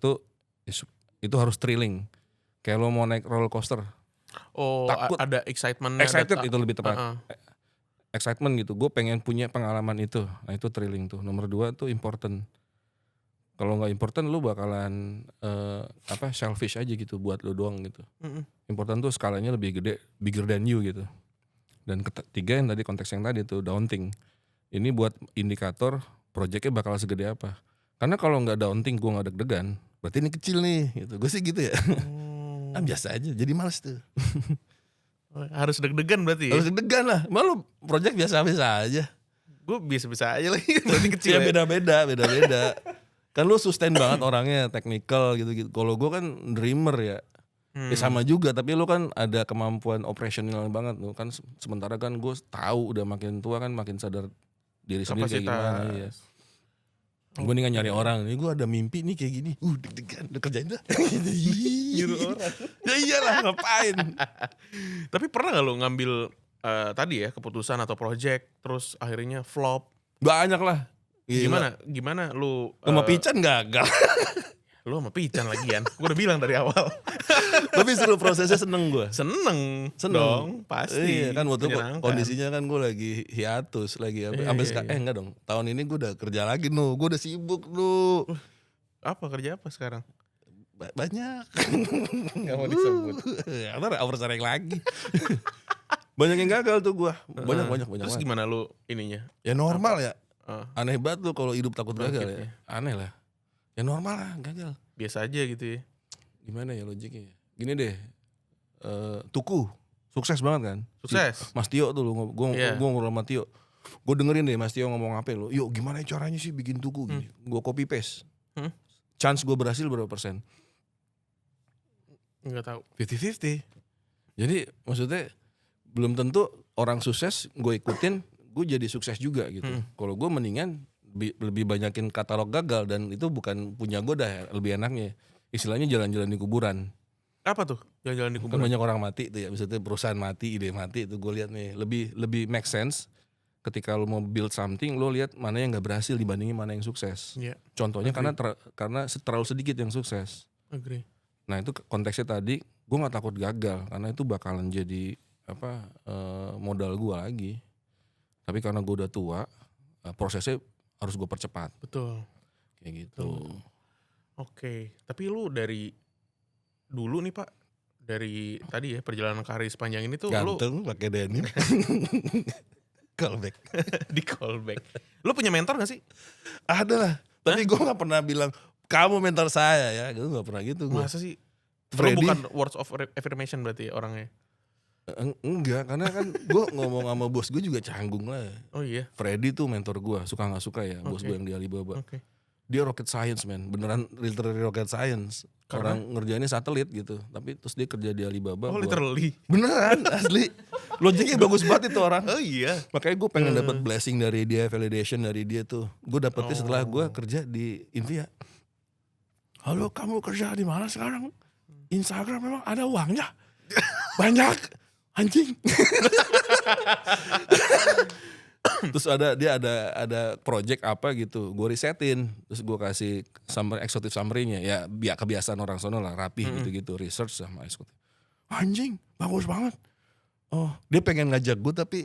itu harus thrilling, kayak lo mau naik roller coaster. Oh, Takut. ada excitementnya. Excited itu lebih tepat. Heeh. Excitement gitu, gue pengen punya pengalaman itu. Nah itu thrilling tuh. Nomor 2 tuh important. Kalau nggak important lu bakalan selfish aja gitu buat lu doang gitu. Important tuh skalanya lebih gede, bigger than you gitu. Dan ketiga yang tadi konteks yang tadi tuh daunting. Ini buat indikator projectnya bakal segede apa. Karena kalau nggak daunting, gue nggak deg-degan, berarti ini kecil nih gitu. Gue sih gitu ya. Biasa aja, jadi males tuh. Harus deg-degan berarti ya? Harus deg-degan lah, malu project biasa-biasa aja. Gue biasa-biasa aja lagi, berarti kecil Ya beda-beda. Kan lu sustain banget orangnya, technical gitu-gitu. Kalau gue kan dreamer ya. Ya sama juga, tapi lu kan ada kemampuan operasional banget lu kan. Sementara kan gue tahu udah makin tua kan makin sadar diri sendiri kayak gimana ya. Gue nih nyari orang, nih gue ada mimpi nih kayak gini. Deg-degan, udah kerjain dah. Nyuruh orang. Ya iyalah, ngapain. Tapi pernah gak lu ngambil tadi ya keputusan atau project terus akhirnya flop? Banyak lah. Gimana lu sama Pican gagal. Lu sama Pican lagian. Gue udah bilang dari awal. Tapi seru prosesnya, seneng gue. Seneng dong, pasti. Iya kan waktu menyenangkan. kondisinya kan gue lagi hiatus lagi sampai sekarang. Enggak dong. Tahun ini gue udah kerja lagi gue udah sibuk Apa kerja apa sekarang? Banyak. Gak mau disebut. Ntar oversharing lagi. Banyak yang gagal tuh gue. Banyak. Terus gimana lu ininya? Ya normal ya. Aneh banget tuh kalau hidup takut gagal ya. Aneh lah. Ya normal lah gagal. Biasa aja gitu ya. Gimana ya logiknya? Gini deh. Tuku sukses banget kan. Sukses. Mas Tio tuh gue ngobrol sama Tio. Gue dengerin deh Mas Tio ngomong apa lo. Yuk gimana caranya sih bikin Tuku gini. Gue copy paste. Chance gue berhasil berapa persen? Enggak tahu. 50-50. Jadi maksudnya belum tentu orang sukses gue ikutin gue jadi sukses juga gitu. Kalau gue mendingan lebih banyakin katalog gagal dan itu bukan punya gue dah, lebih enaknya istilahnya jalan-jalan di kuburan. Apa tuh jalan-jalan di Kan kuburan? banyak orang mati tuh ya, misalnya perusahaan mati, ide mati, itu gue lihat nih lebih make sense ketika lo mau build something, lo lihat mana yang nggak berhasil dibandingin mana yang sukses. Iya. Contohnya karena terlalu sedikit yang sukses. Agree. Nah itu konteksnya tadi gue nggak takut gagal karena itu bakalan jadi modal gue lagi. Tapi karena gue udah tua, prosesnya harus gue percepat. Betul. Kayak gitu. Oke. Tapi lu dari dulu nih Pak, dari tadi ya perjalanan karir sepanjang ini tuh ganteng pakai denim. Callback. Di callback. Lu punya mentor gak sih? Ada lah. Tapi gue gak pernah bilang kamu mentor saya ya. Gue gak pernah gitu. Masa sih? Freddy. Lu bukan words of affirmation berarti orangnya? Enggak, karena kan gue ngomong sama bos gue juga canggung lah. Oh iya. Freddy tuh mentor gue, suka gak suka ya. Bos gue yang di Alibaba. Dia rocket science man, beneran literally rocket science. Karena? Orang ngerjainnya satelit gitu. Tapi terus dia kerja di Alibaba. Oh literally? Beneran, asli. Logiknya bagus banget itu orang. Oh iya. Makanya gue pengen dapat blessing dari dia, validation dari dia tuh. Gue dapetnya setelah gue kerja di Invia. Halo, kamu kerja di mana sekarang? Instagram memang ada uangnya? Banyak. Anjing. Terus dia ada project apa gitu, gue risetin, terus gue kasih eksekutif summary-nya, ya biar kebiasaan orang sono lah, rapih gitu-gitu, research sama eksekutif. Anjing, bagus banget. Oh, dia pengen ngajak gue tapi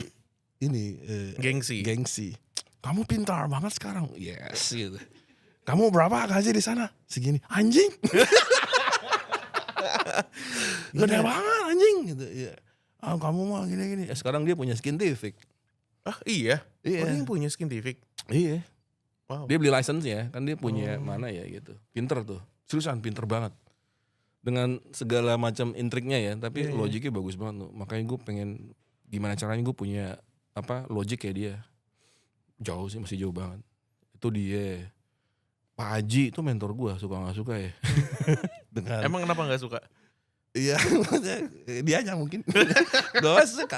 ini gengsi. Kamu pintar banget sekarang, yes gitu. Kamu berapa gaji di sana? Segini, anjing. Gede banget anjing gitu. Ya. Kamu mah gini-gini. Sekarang dia punya Scientific. Ah iya? Iya. Oh dia yang punya Scientific? Iya. Wow. Dia beli license-nya, kan dia punya mana ya gitu. Pinter tuh, seriusan pinter banget. Dengan segala macam intriknya ya, tapi logiknya bagus banget tuh. Makanya gue pengen gimana caranya gue punya logik kayak dia. Jauh sih, masih jauh banget. Itu dia. Pak Haji itu mentor gue, suka gak suka ya. Emang kenapa gak suka? Iya, maksudnya dianya mungkin. Gue suka.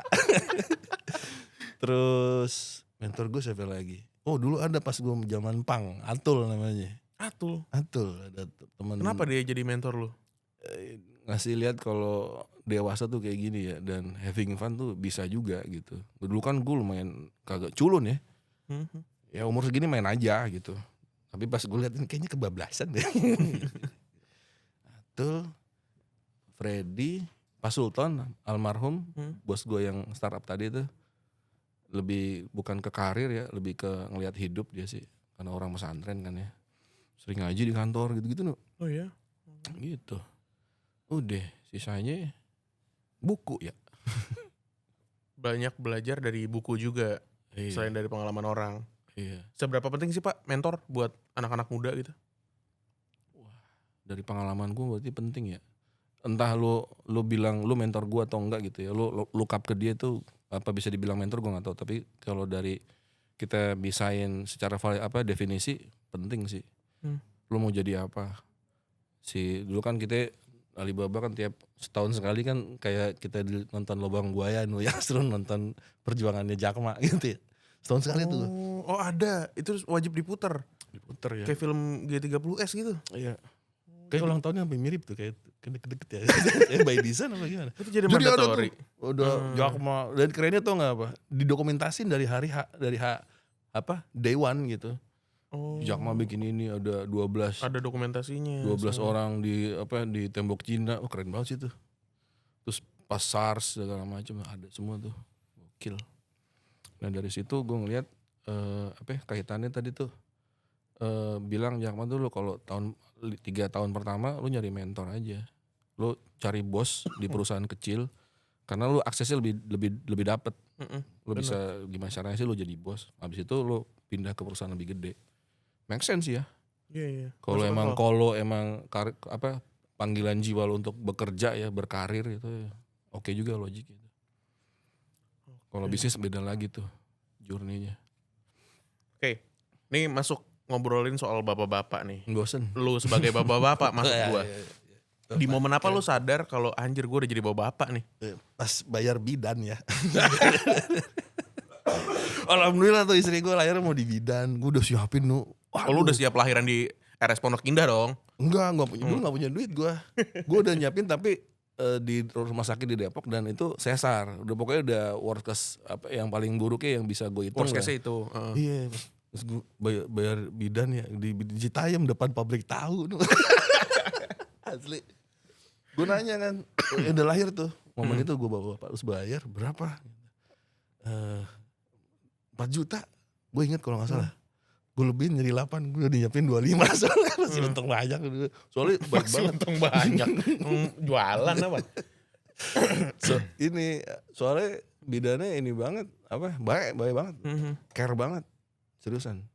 Terus mentor gue siapa lagi? Oh dulu ada pas gue zaman pang, Atul namanya. Atul. Atul ada teman. Kenapa dia jadi mentor lu? Ngasih lihat kalau dewasa tuh kayak gini ya, dan having fun tuh bisa juga gitu. Dulu kan gue lumayan kagak culun ya. Ya umur segini main aja gitu. Tapi pas gue liatin kayaknya kebablasan deh. Atul, Freddy, Pak Sultan almarhum, bos gue yang startup tadi tuh lebih bukan ke karir ya, lebih ke ngelihat hidup dia sih. Karena orang pesantren kan ya. Sering ngaji di kantor gitu-gitu. Oh iya? Gitu. Udah, sisanya buku ya. Banyak belajar dari buku juga, selain dari pengalaman orang. Iya. Seberapa penting sih Pak mentor buat anak-anak muda gitu? Wah, dari pengalaman gue berarti penting ya. Entah lu bilang lu mentor gue atau enggak gitu ya. Lu look up ke dia tuh apa bisa dibilang mentor gue nggak tahu. Tapi kalau dari kita bisain secara definisi penting sih. Lu mau jadi apa? Dulu kan kita Alibaba kan tiap setahun sekali kan kayak kita nonton Lubang Buaya yang seru nonton perjuangannya Jakma gitu ya. Setahun sekali tuh. Oh ada, itu wajib diputer. Diputer ya. Kayak film G30S gitu. Iya. Kayak ulang tahunnya hampir mirip tuh, kayak deket-deket ya. By design apa gimana? Itu jadi mandatory. Udah Jakma, dan kerennya tau gak apa? Didokumentasin dari day one gitu. Oh. Jakma bikin ini ada 12. Ada dokumentasinya. 12 orang di tembok Cina. Oh keren banget sih tuh. Terus pas SARS segala macam ada semua tuh. Gokil. Nah dari situ gue ngeliat kaitannya tadi tuh bilang Jakma tuh lo kalau 3 tahun pertama lu nyari mentor aja. Lu cari bos di perusahaan kecil karena lu aksesnya lebih dapet. Lu bisa gimana caranya sih lu jadi bos. Habis itu lu pindah ke perusahaan lebih gede. Make sense ya. Iya. Kalau emang panggilan jiwa lo untuk bekerja ya, berkarir itu ya, oke juga logik gitu. Kalau bisnis beda lagi tuh journey-nya. Oke. Nih masuk ngobrolin soal bapak-bapak nih. Bosen. Lu sebagai bapak-bapak maksud gua. Di momen apa lu sadar kalau anjir gua udah jadi bapak nih? Pas bayar bidan ya. Alhamdulillah tuh istri gue lahirnya mau di bidan. Gue udah siapin tuh. Oh, lu udah siap lahiran di RS Pondok Indah dong? Enggak, dulu gak punya duit gue. Gue udah nyiapin tapi di rumah sakit di Depok dan itu sesar. Udah pokoknya udah worst case yang paling buruknya yang bisa gue hitung. Worst case itu. Iya. Terus gue bayar bidan ya di Citayam depan pabrik tahu. Asli. Gue nanya kan, udah lahir tuh. Momen itu gue bawa harus bayar berapa? 4 juta. Gue inget kalau gak salah. Gue lebihin jadi 8, gue udah nyiapin 25 soalnya masih untung banyak. Soalnya baik banget. Untung banyak. Jualan apa? Soalnya bidannya ini banget, baik banget. Care banget, seriusan.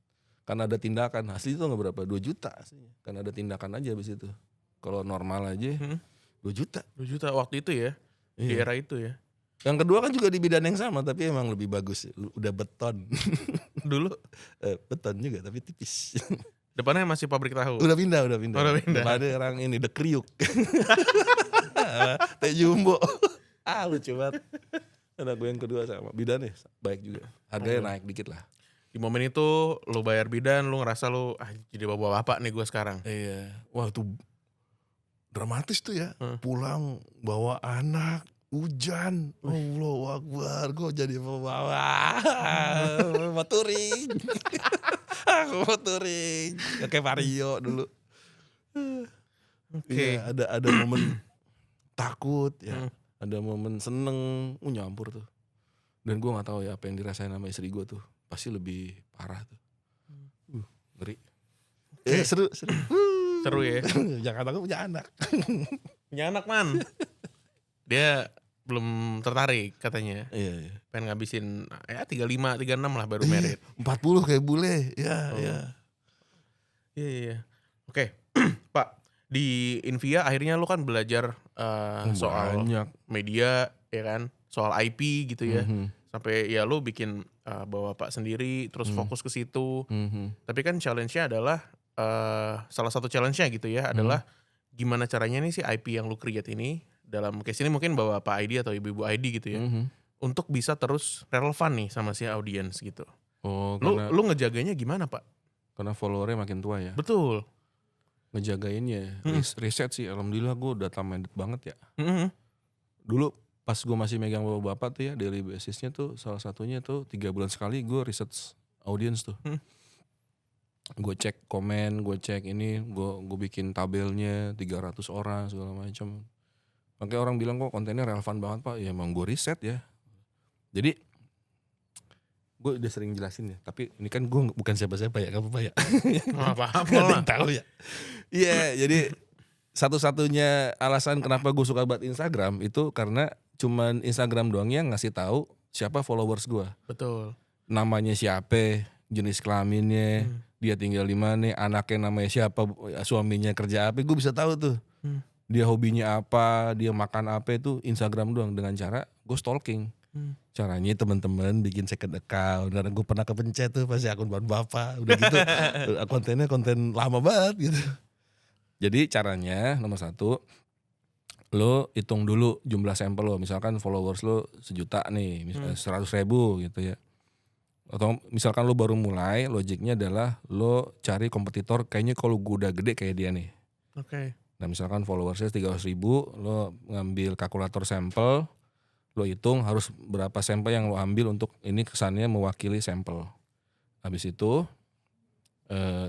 Karena ada tindakan, asli itu gak berapa, 2 juta aslinya. Karena ada tindakan aja abis itu. Kalau normal aja 2 juta. 2 juta waktu itu ya, di era itu ya. Yang kedua kan juga di bidan yang sama tapi emang lebih bagus, udah beton. Dulu beton juga tapi tipis. Depannya masih pabrik tahu. Udah pindah. Depannya orang ini The Kriuk. Teh Jumbo. Lucu banget. Anak gue yang kedua sama bidannya baik juga. Harganya naik dikit lah. Di momen itu lu bayar bidan, lu ngerasa lu jadi bapak-bapak nih gue sekarang. Iya. Wah itu dramatis tuh ya. Pulang bawa anak. Hujan, Allahu Akbar, gue jadi pembawa, motoring, aku motoring, kayak Mario dulu. Oke. Ya, ada momen takut ya, ada momen seneng, nyampur tuh. Dan gue nggak tahu ya apa yang dirasain sama istri gue tuh, pasti lebih parah tuh, ngeri. Seru. Seru ya. Jangan aku punya anak. Punya anak man. Dia belum tertarik katanya. Iya. Pengen ngabisin 35, 36 lah baru merit. 40 kayak bule. Ya. Iya. Oke. Pak, di Invia akhirnya lu kan belajar soal media ya kan, soal IP gitu ya. Sampai ya lu bikin bawa Pak sendiri terus fokus ke situ. Tapi kan challenge-nya adalah salah satu challenge-nya gitu ya adalah gimana caranya nih si IP yang lu create ini dalam case ini mungkin bapak ID atau ibu-ibu ID gitu ya, untuk bisa terus relevan nih sama si audiens gitu. Oh, Lu ngejaganya gimana, Pak? Karena followernya makin tua ya. Betul. Ngejagainnya riset sih, alhamdulillah gue data minded banget ya. Mhm. Dulu pas gue masih megang bapak tuh ya, daily basisnya tuh salah satunya tuh 3 bulan sekali gue research audience tuh. Gue cek komen, gue cek ini, gue bikin tabelnya 300 orang segala macam. Makanya orang bilang kok kontennya relevan banget Pak. Ya emang gue riset ya. Jadi gue udah sering jelasin ya. Tapi ini kan gue bukan siapa-siapa ya, gak apa-apa ya. Nggak apa-apa Gak ada lah. yang tahu ya. Iya, jadi satu-satunya alasan kenapa gue suka banget Instagram itu karena cuman Instagram doang yang ngasih tahu siapa followers gue. Betul. Namanya siapa, jenis kelaminnya, dia tinggal di mana, anaknya namanya siapa, suaminya kerja apa, gue bisa tahu tuh. Dia hobinya apa, dia makan apa, itu Instagram doang dengan cara gue stalking. Caranya teman-teman bikin second account, karena gue pernah kepencet tuh pasti akun bapak, udah gitu kontennya konten lama banget gitu. Jadi caranya nomor 1, lo hitung dulu jumlah sampel lo, misalkan followers lo 1 juta nih, misalnya 100.000 gitu ya. Atau misalkan lo baru mulai, logiknya adalah lo cari kompetitor kayaknya kalau gue udah gede kayak dia nih. Oke. Nah misalkan followersnya 300.000, lo ngambil kalkulator sampel, lo hitung harus berapa sampel yang lo ambil untuk ini kesannya mewakili sampel. Habis itu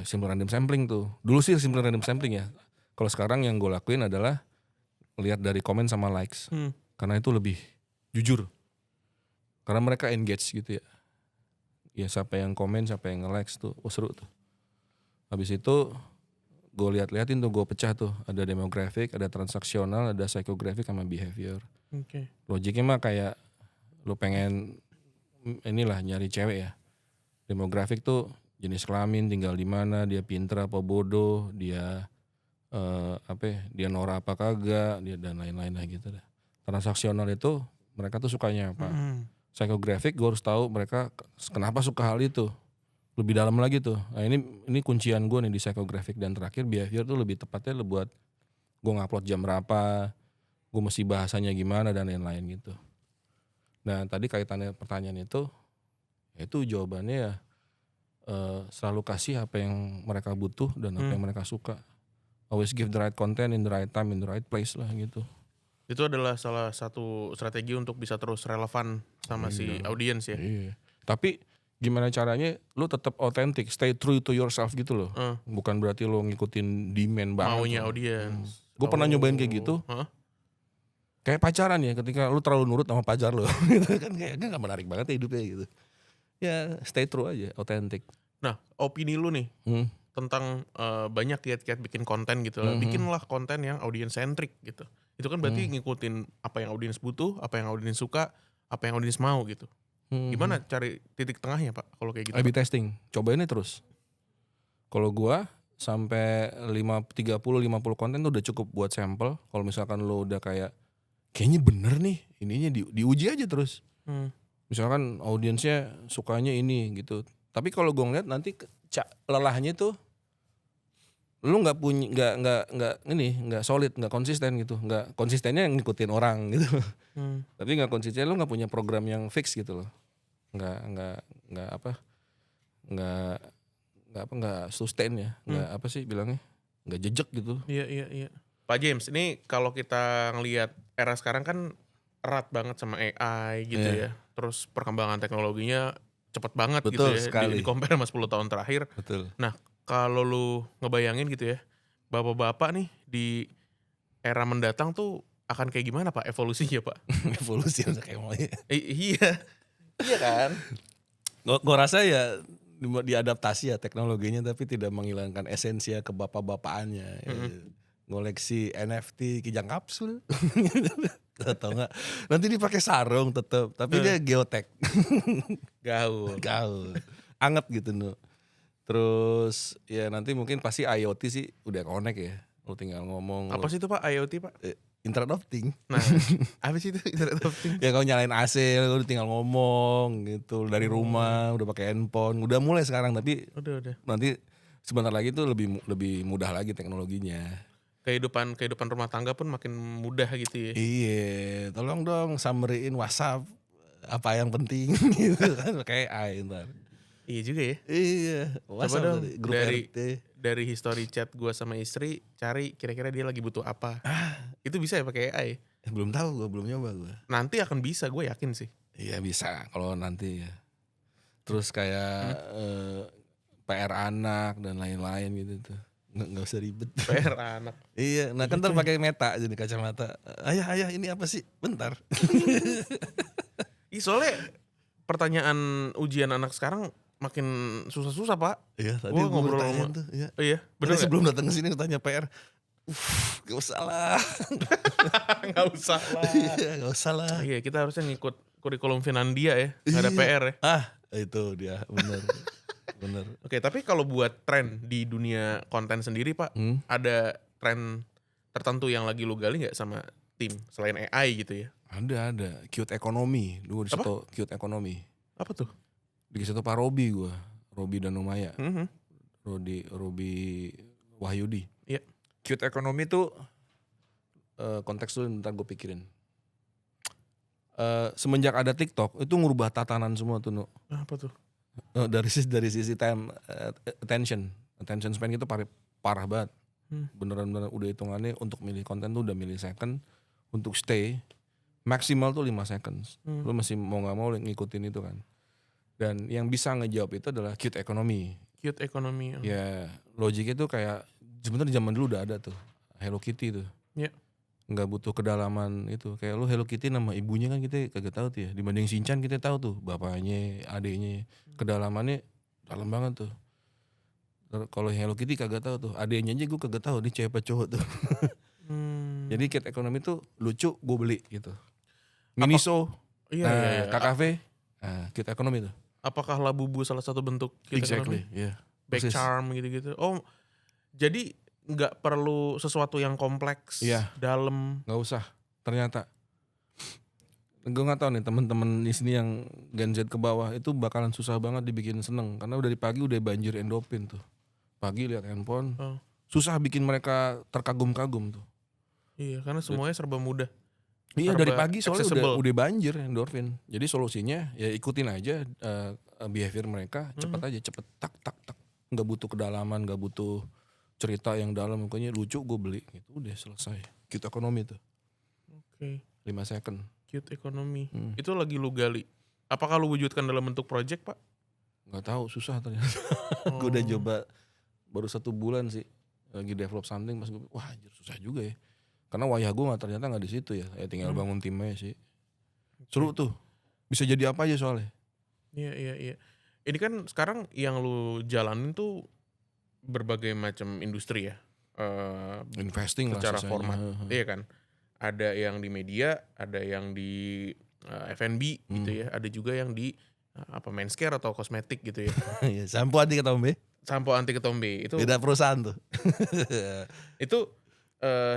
simple random sampling tuh. Dulu sih simple random sampling ya. Kalau sekarang yang gue lakuin adalah lihat dari komen sama likes. Karena itu lebih jujur. Karena mereka engage gitu ya. Ya siapa yang komen, siapa yang nge-likes tuh, seru tuh. Habis itu gue lihat-liatin tuh, gue pecah tuh. Ada demographic, ada transaksional, ada psychographic sama behavior. Oke. Logiknya mah kayak lu pengen inilah nyari cewek ya. Demographic tuh jenis kelamin, tinggal di mana, dia pinter apa bodoh, dia dia norak apa kagak, dia dan lain-lain lah gitu dah. Transaksional itu mereka tuh sukanya apa. Psychographic gue harus tahu mereka kenapa suka hal itu. Lebih dalam lagi tuh. Nah ini kuncian gue nih di psychographic. Dan terakhir behavior tuh lebih tepatnya buat gue ngupload jam berapa, gue mesti bahasanya gimana dan lain-lain gitu. Nah tadi kaitannya pertanyaan itu jawabannya ya selalu kasih apa yang mereka butuh dan apa yang mereka suka. Always give the right content in the right time in the right place lah gitu. Itu adalah salah satu strategi untuk bisa terus relevan sama si audiens ya. Iya. Tapi gimana caranya lu tetap otentik, stay true to yourself gitu loh. Bukan berarti lu ngikutin demand banget. Maunya audiens. Gue pernah nyobain kayak gitu. Kayak pacaran ya, ketika lu terlalu nurut sama pacar lu gitu kan kayaknya gak menarik banget ya hidupnya gitu. Ya stay true aja, otentik. Nah, opini lu nih tentang banyak kiat-kiat bikin konten gitu lah. Bikinlah konten yang audiens centric gitu. Itu kan berarti ngikutin apa yang audiens butuh, apa yang audiens suka, apa yang audiens mau gitu. Gimana cari titik tengahnya Pak kalau kayak gitu? A/B testing, cobainnya terus. Kalau gua sampai 30-50 konten tuh udah cukup buat sampel. Kalau misalkan lo udah kayaknya bener nih, ininya diuji aja terus. Misalkan audiensnya sukanya ini gitu. Tapi kalau gue ngeliat nanti lelahnya tuh lu nggak punya nggak solid, nggak konsisten gitu, nggak konsistennya ngikutin orang gitu. Tapi nggak konsisten, lu nggak punya program yang fix gitu loh. Nggak sustain ya, nggak apa sih bilangnya, nggak jejak gitu. Iya. Pak James, ini kalau kita ngelihat era sekarang kan erat banget sama AI gitu ya. Terus perkembangan teknologinya cepet banget. Betul gitu ya. sekali. Di compare sama 10 tahun terakhir. Betul. Nah, kalau lu ngebayangin gitu ya, bapak-bapak nih di era mendatang tuh akan kayak gimana Pak evolusinya Pak? Evolusi kayak mau ya. Iya. Iya kan? Gue rasa ya diadaptasi ya teknologinya, tapi tidak menghilangkan esensi ke bapak-bapaannya. Ngoleksi NFT kijang kapsul. Atau enggak nanti dipakai sarung tetap, tapi dia geotek. Gaul. Anget gitu no. Terus ya nanti mungkin pasti IoT sih udah connect ya. Lu tinggal ngomong. Apa sih itu Pak IoT Pak? Internet of Things. Nah, apa sih itu Internet of Things? Ya kalau nyalain AC lu tinggal ngomong gitu dari rumah, udah pakai handphone. Udah mulai sekarang, tapi Udah. nanti sebentar lagi tuh lebih mudah lagi teknologinya. kehidupan rumah tangga pun makin mudah gitu ya. Iya, tolong dong summary-in WhatsApp apa yang penting gitu kan kayak AI ntar. Iya juga ya. Iya, Coba WhatsApp dong tadi, grup dari RT. history chat gue sama istri, cari kira-kira dia lagi butuh apa. Itu bisa ya pakai AI. Belum tahu gue, belum nyoba gue. Nanti akan bisa, gue yakin sih. Iya bisa kalau nanti ya. Terus kayak PR anak dan lain-lain gitu tuh. Nggak usah ribet. PR anak. Iya, nah kan ntar pakai meta jadi kacamata. Ayah ini apa sih? Bentar. Soalnya pertanyaan ujian anak sekarang makin susah-susah Pak. Iya, tadi Gua gue ngobrol bertanya sama- tuh. Iya. Iya, Bener bener nggak? sebelum datang ke sini gue tanya PR. Gak usah lah. Nggak usah lah. Iya, gak usah lah. Iya, kita harusnya ngikut kurikulum Finlandia ya, nggak ada Iya. PR ya. Itu dia, bener. Bener. Oke, tapi kalau buat tren di dunia konten sendiri Pak, ada tren tertentu yang lagi lu gali nggak sama tim selain AI gitu ya? Ada. Cute ekonomi. Dulu di Apa? situ cute ekonomi. Apa tuh? Di situ Pak Robi gue. Robi dan Umaya. Mhm. Robi Wahyudi. Iya. Cute ekonomi tuh konteks dulu ntar gue pikirin. Semenjak ada TikTok itu ngubah tatanan semua tuh Nu. Apa tuh? Dari sisi time attention span itu parah banget. Beneran udah hitungannya untuk milih konten tuh udah millisecond, untuk stay maksimal tuh 5 seconds. Lu masih mau nggak mau ngikutin itu kan. Dan yang bisa ngejawab itu adalah cute economy. Cute ekonomi. Ya logiknya tuh kayak sebenarnya zaman dulu udah ada tuh Hello Kitty tuh. Iya. Nggak butuh kedalaman itu. Kayak lu Hello Kitty nama ibunya kan kita kagak tahu tuh ya. Dibanding Shinchan kita tahu tuh bapaknya, adeknya. Kedalamannya dalam banget tuh. Kalau Hello Kitty kagak tahu tuh. Adeknya aja gue kagak tahu dia cewek apa cowok tuh. Jadi cat ekonomi tuh lucu gue beli gitu. Miniso, Iya. KKV, cat ekonomi tuh. Apakah Labubu salah satu bentuk cute ekonomi? Iya. Back Persis. charm gitu-gitu. Oh, jadi nggak perlu sesuatu yang kompleks, Iya. dalam. Nggak usah. Ternyata gue nggak tahu nih teman-teman di sini yang Gen Z ke bawah itu bakalan susah banget dibikin seneng karena udah dari pagi udah banjir endorfin tuh. Pagi lihat handphone, susah bikin mereka terkagum-kagum tuh. Iya, karena semuanya serba mudah. Iya Serba dari pagi soalnya accessible. udah banjir endorfin. Jadi solusinya ya ikutin aja behavior mereka, cepet tak nggak butuh kedalaman, nggak butuh cerita yang dalam, pokoknya lucu gue beli gitu udah selesai. Cute ekonomi tuh. Oke. 5 second. Cute ekonomi. Itu lagi lu gali. Apakah lu wujudkan dalam bentuk project Pak? Nggak tahu, susah ternyata. Gue udah coba baru 1 bulan sih lagi develop something pas gue wah anjir susah juga ya. Karena wayah gue ternyata nggak di situ ya. Tinggal bangun timnya sih. Seru tuh. Bisa jadi apa aja soalnya. Iya. Ini kan sekarang yang lu jalanin tuh berbagai macam industri ya. Investing lah Secara sisanya. format. Iya kan. Ada yang di media, ada yang di F&B gitu ya. Ada juga yang di manscare atau kosmetik gitu ya. Iya, sampo anti ketombe. Sampo anti ketombe itu. Beda perusahaan tuh. Itu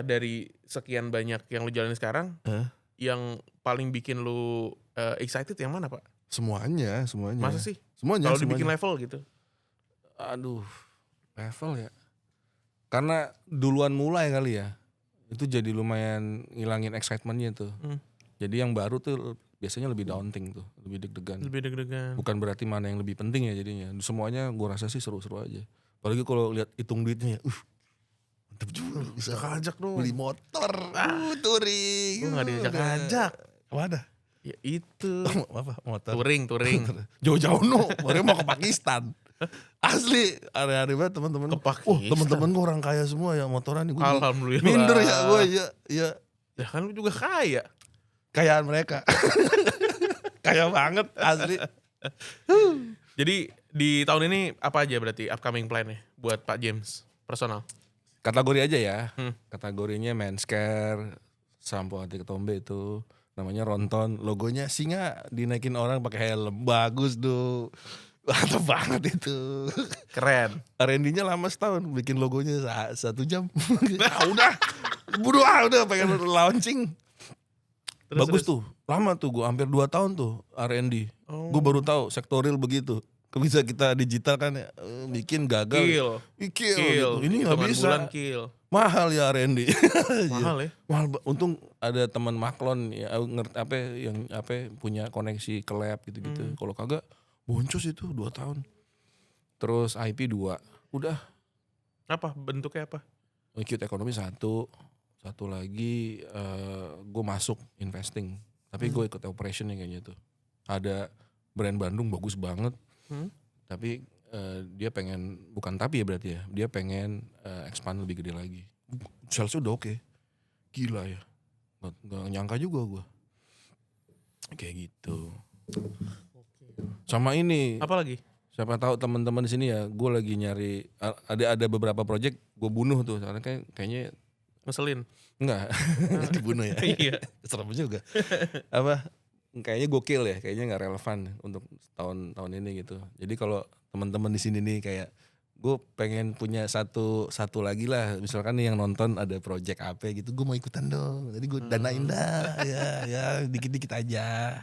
dari sekian banyak yang lu jalanin sekarang, yang paling bikin lu excited yang mana Pak? Semuanya. Masa sih? Semuanya. Kalau dibikin level gitu? Aduh, level ya. Karena duluan mulai kali ya. Itu jadi lumayan ngilangin excitementnya tuh. Jadi yang baru tuh biasanya lebih daunting tuh, lebih deg-degan. Lebih deg-degan. Bukan berarti mana yang lebih penting ya jadinya. Semuanya gue rasa sih seru-seru aja. Apalagi kalau lihat hitung duitnya ya, mantep juga. Bisa Ajak dong. beli motor, touring. Gue gak diajak-ajak. Mana? Ya itu. Apa? Motor. Touring. Jauh-jauh no, mereka mau ke Pakistan. Asli, aneh-aneh banget teman-teman. Ke Pakistan. Teman-teman gue orang kaya semua ya motoran. Gua Alhamdulillah. minder ya gue ya. Ya kan lu juga kaya. Kayaan mereka. Kaya banget asli. Jadi di tahun ini apa aja berarti upcoming plan-nya buat Pak James personal? Kategori aja ya. Kategorinya manscare, sampo anti ketombe itu. Namanya Ronton, logonya singa dinaikin orang pakai helm. Bagus tuh. Mantap banget itu. Keren. R&D-nya lama setahun bikin logonya 1 jam. Udah. Udah pengen launching. Bagus tuh. Lama tuh gue hampir 2 tahun tuh R&D. Gue baru tahu sektoril begitu. Bisa kita digital kan ya, bikin gagal. Kill. Gitu. Ini nggak Hitungan bisa. bulan kill. Mahal ya R&D. Mahal ya. Mahal. Untung ada teman Maklon ya, ngerti yang punya koneksi ke lab gitu-gitu. Kalau kagak boncos itu 2 tahun. Terus IP 2. Udah. Apa bentuknya apa? Acute ekonomi 1 lagi gue masuk investing. Tapi gue ikut operation kayaknya tuh. Ada brand Bandung bagus banget. Tapi dia pengen, bukan tapi ya berarti ya, dia pengen expand lebih gede lagi. Sales udah oke. Gila ya. Gak nyangka juga gue. Kayak gitu. Sama ini. Apa lagi? Siapa tahu teman-teman di sini ya, gue lagi nyari ada beberapa project gue bunuh tuh, karena kayaknya ngeselin. Enggak, dibunuh ya. Iya. Serem juga. Apa? Kayaknya gokil ya, kayaknya nggak relevan untuk tahun ini gitu. Jadi kalau teman-teman di sini nih kayak gue pengen punya satu lagi lah, misalkan nih yang nonton ada project apa gitu, gue mau ikutan dong. Jadi gue danain dah, ya dikit-dikit aja.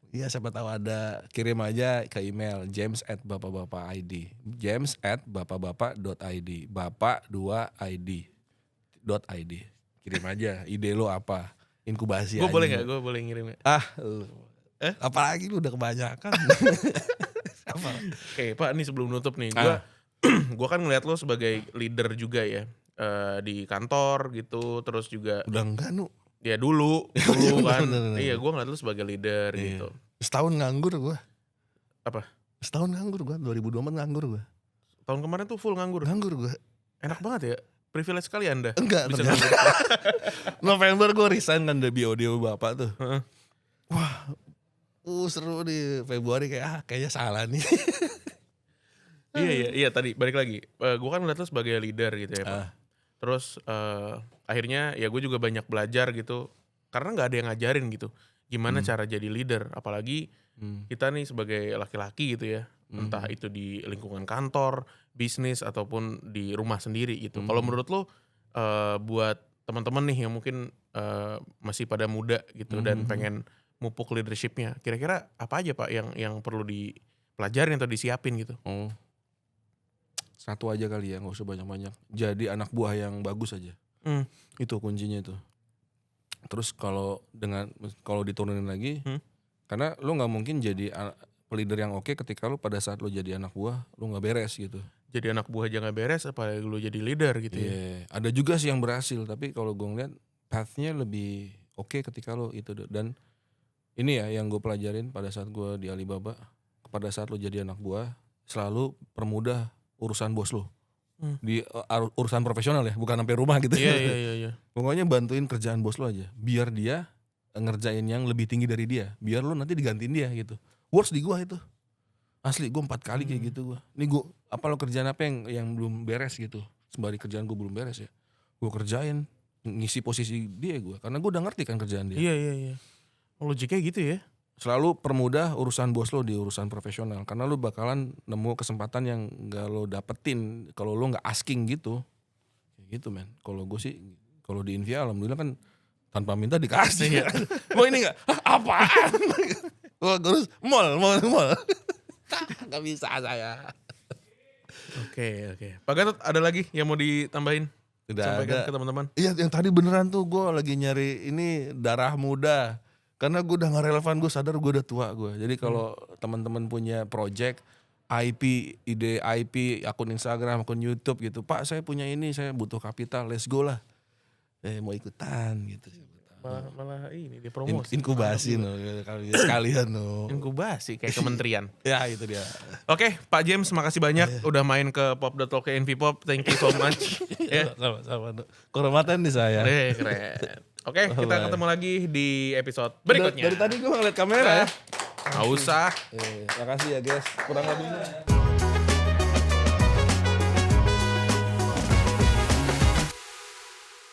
Iya siapa tahu ada, kirim aja ke email james@bapakbapak.id, james@bapakbapak.id, bapak2id.id. Kirim aja ide lo apa, inkubasi aja. Gue boleh gak? Gue boleh ngirim. Apalagi lu udah kebanyakan. Oke Pak, nih sebelum nutup nih, gue kan ngeliat lo sebagai leader juga ya di kantor gitu, terus juga udah enggak nu. Ya dulu kan. Bener. Iya, gue ngeliat lu sebagai leader gitu. Setahun nganggur gue. Apa? Setahun nganggur gue, 2024 nganggur gue. Tahun kemarin tuh full nganggur. Nganggur gue. Enak banget ya. Privilege sekali Anda. Enggak, bisa ternyata. November gue resign kan dari BO bapak tuh. Wah, seru nih. Februari kayaknya salah nih. Iya tadi balik lagi. Gue kan ngeliat lu sebagai leader gitu ya Pak. Terus akhirnya ya gue juga banyak belajar gitu. Karena gak ada yang ngajarin gitu. Gimana cara jadi leader. Apalagi kita nih sebagai laki-laki gitu ya. Entah itu di lingkungan kantor, bisnis, ataupun di rumah sendiri gitu. Kalau menurut lo buat teman-teman nih yang mungkin masih pada muda gitu dan pengen mupuk leadershipnya. Kira-kira apa aja Pak yang perlu dipelajarin atau disiapin gitu? Satu aja kali ya, gak usah banyak-banyak. Jadi anak buah yang bagus aja. Itu kuncinya itu. Terus kalau diturunin lagi, karena lu gak mungkin jadi leader yang oke ketika lu pada saat lu jadi anak buah, lu gak beres gitu. Jadi anak buah aja gak beres, apalagi lu jadi leader gitu ya. Ada juga sih yang berhasil, tapi kalau gue ngeliat path-nya lebih oke ketika lu itu. Dan ini ya yang gue pelajarin pada saat gue di Alibaba, pada saat lu jadi anak buah, selalu permudah urusan bos lu. Di urusan profesional ya, bukan sampai rumah gitu. Iya. Pokoknya bantuin kerjaan bos lu aja, biar dia ngerjain yang lebih tinggi dari dia, biar lu nanti digantiin dia gitu. Works di gua itu, asli gue 4 kali kayak gitu gua. Nih gua, apa lo kerjaan apa yang belum beres gitu, sembari kerjaan gua belum beres ya, gua kerjain, ngisi posisi dia gua, karena gua udah ngerti kan kerjaan dia. Iya. Logiknya gitu ya. Selalu permudah urusan bos lo di urusan profesional, karena lo bakalan nemu kesempatan yang gak lo dapetin kalau lo gak asking gitu. Kayak gitu men. Kalau gue sih, kalau di Invia alhamdulillah kan tanpa minta dikasih. Mau ini gak? Apaan? Gue terus mall. Gak bisa saya. Oke. Pak Gatot, ada lagi yang mau ditambahin? Tidak sampaikan ada. ke teman-teman. Iya yang tadi beneran tuh, gue lagi nyari ini darah muda. Karena gue udah gak relevan, gue sadar gue udah tua gue. Jadi kalau teman-teman punya project, ide IP, akun Instagram, akun YouTube gitu. Pak saya punya ini, saya butuh kapital, let's go lah. Mau ikutan gitu. Malah ini dia promosi. Inkubasi sekalian Inkubasi kayak kementerian. Ya itu dia. Oke Pak James, makasih banyak udah main ke Pop.Talk NV Pop. Thank you so much. Sama-sama. Kehormatan nih saya. Keren. Oke, kita ketemu lagi di episode berikutnya. Dari tadi gue ngeliat kamera ya. Nggak usah. Makasih ya guys. Kurang lebihnya.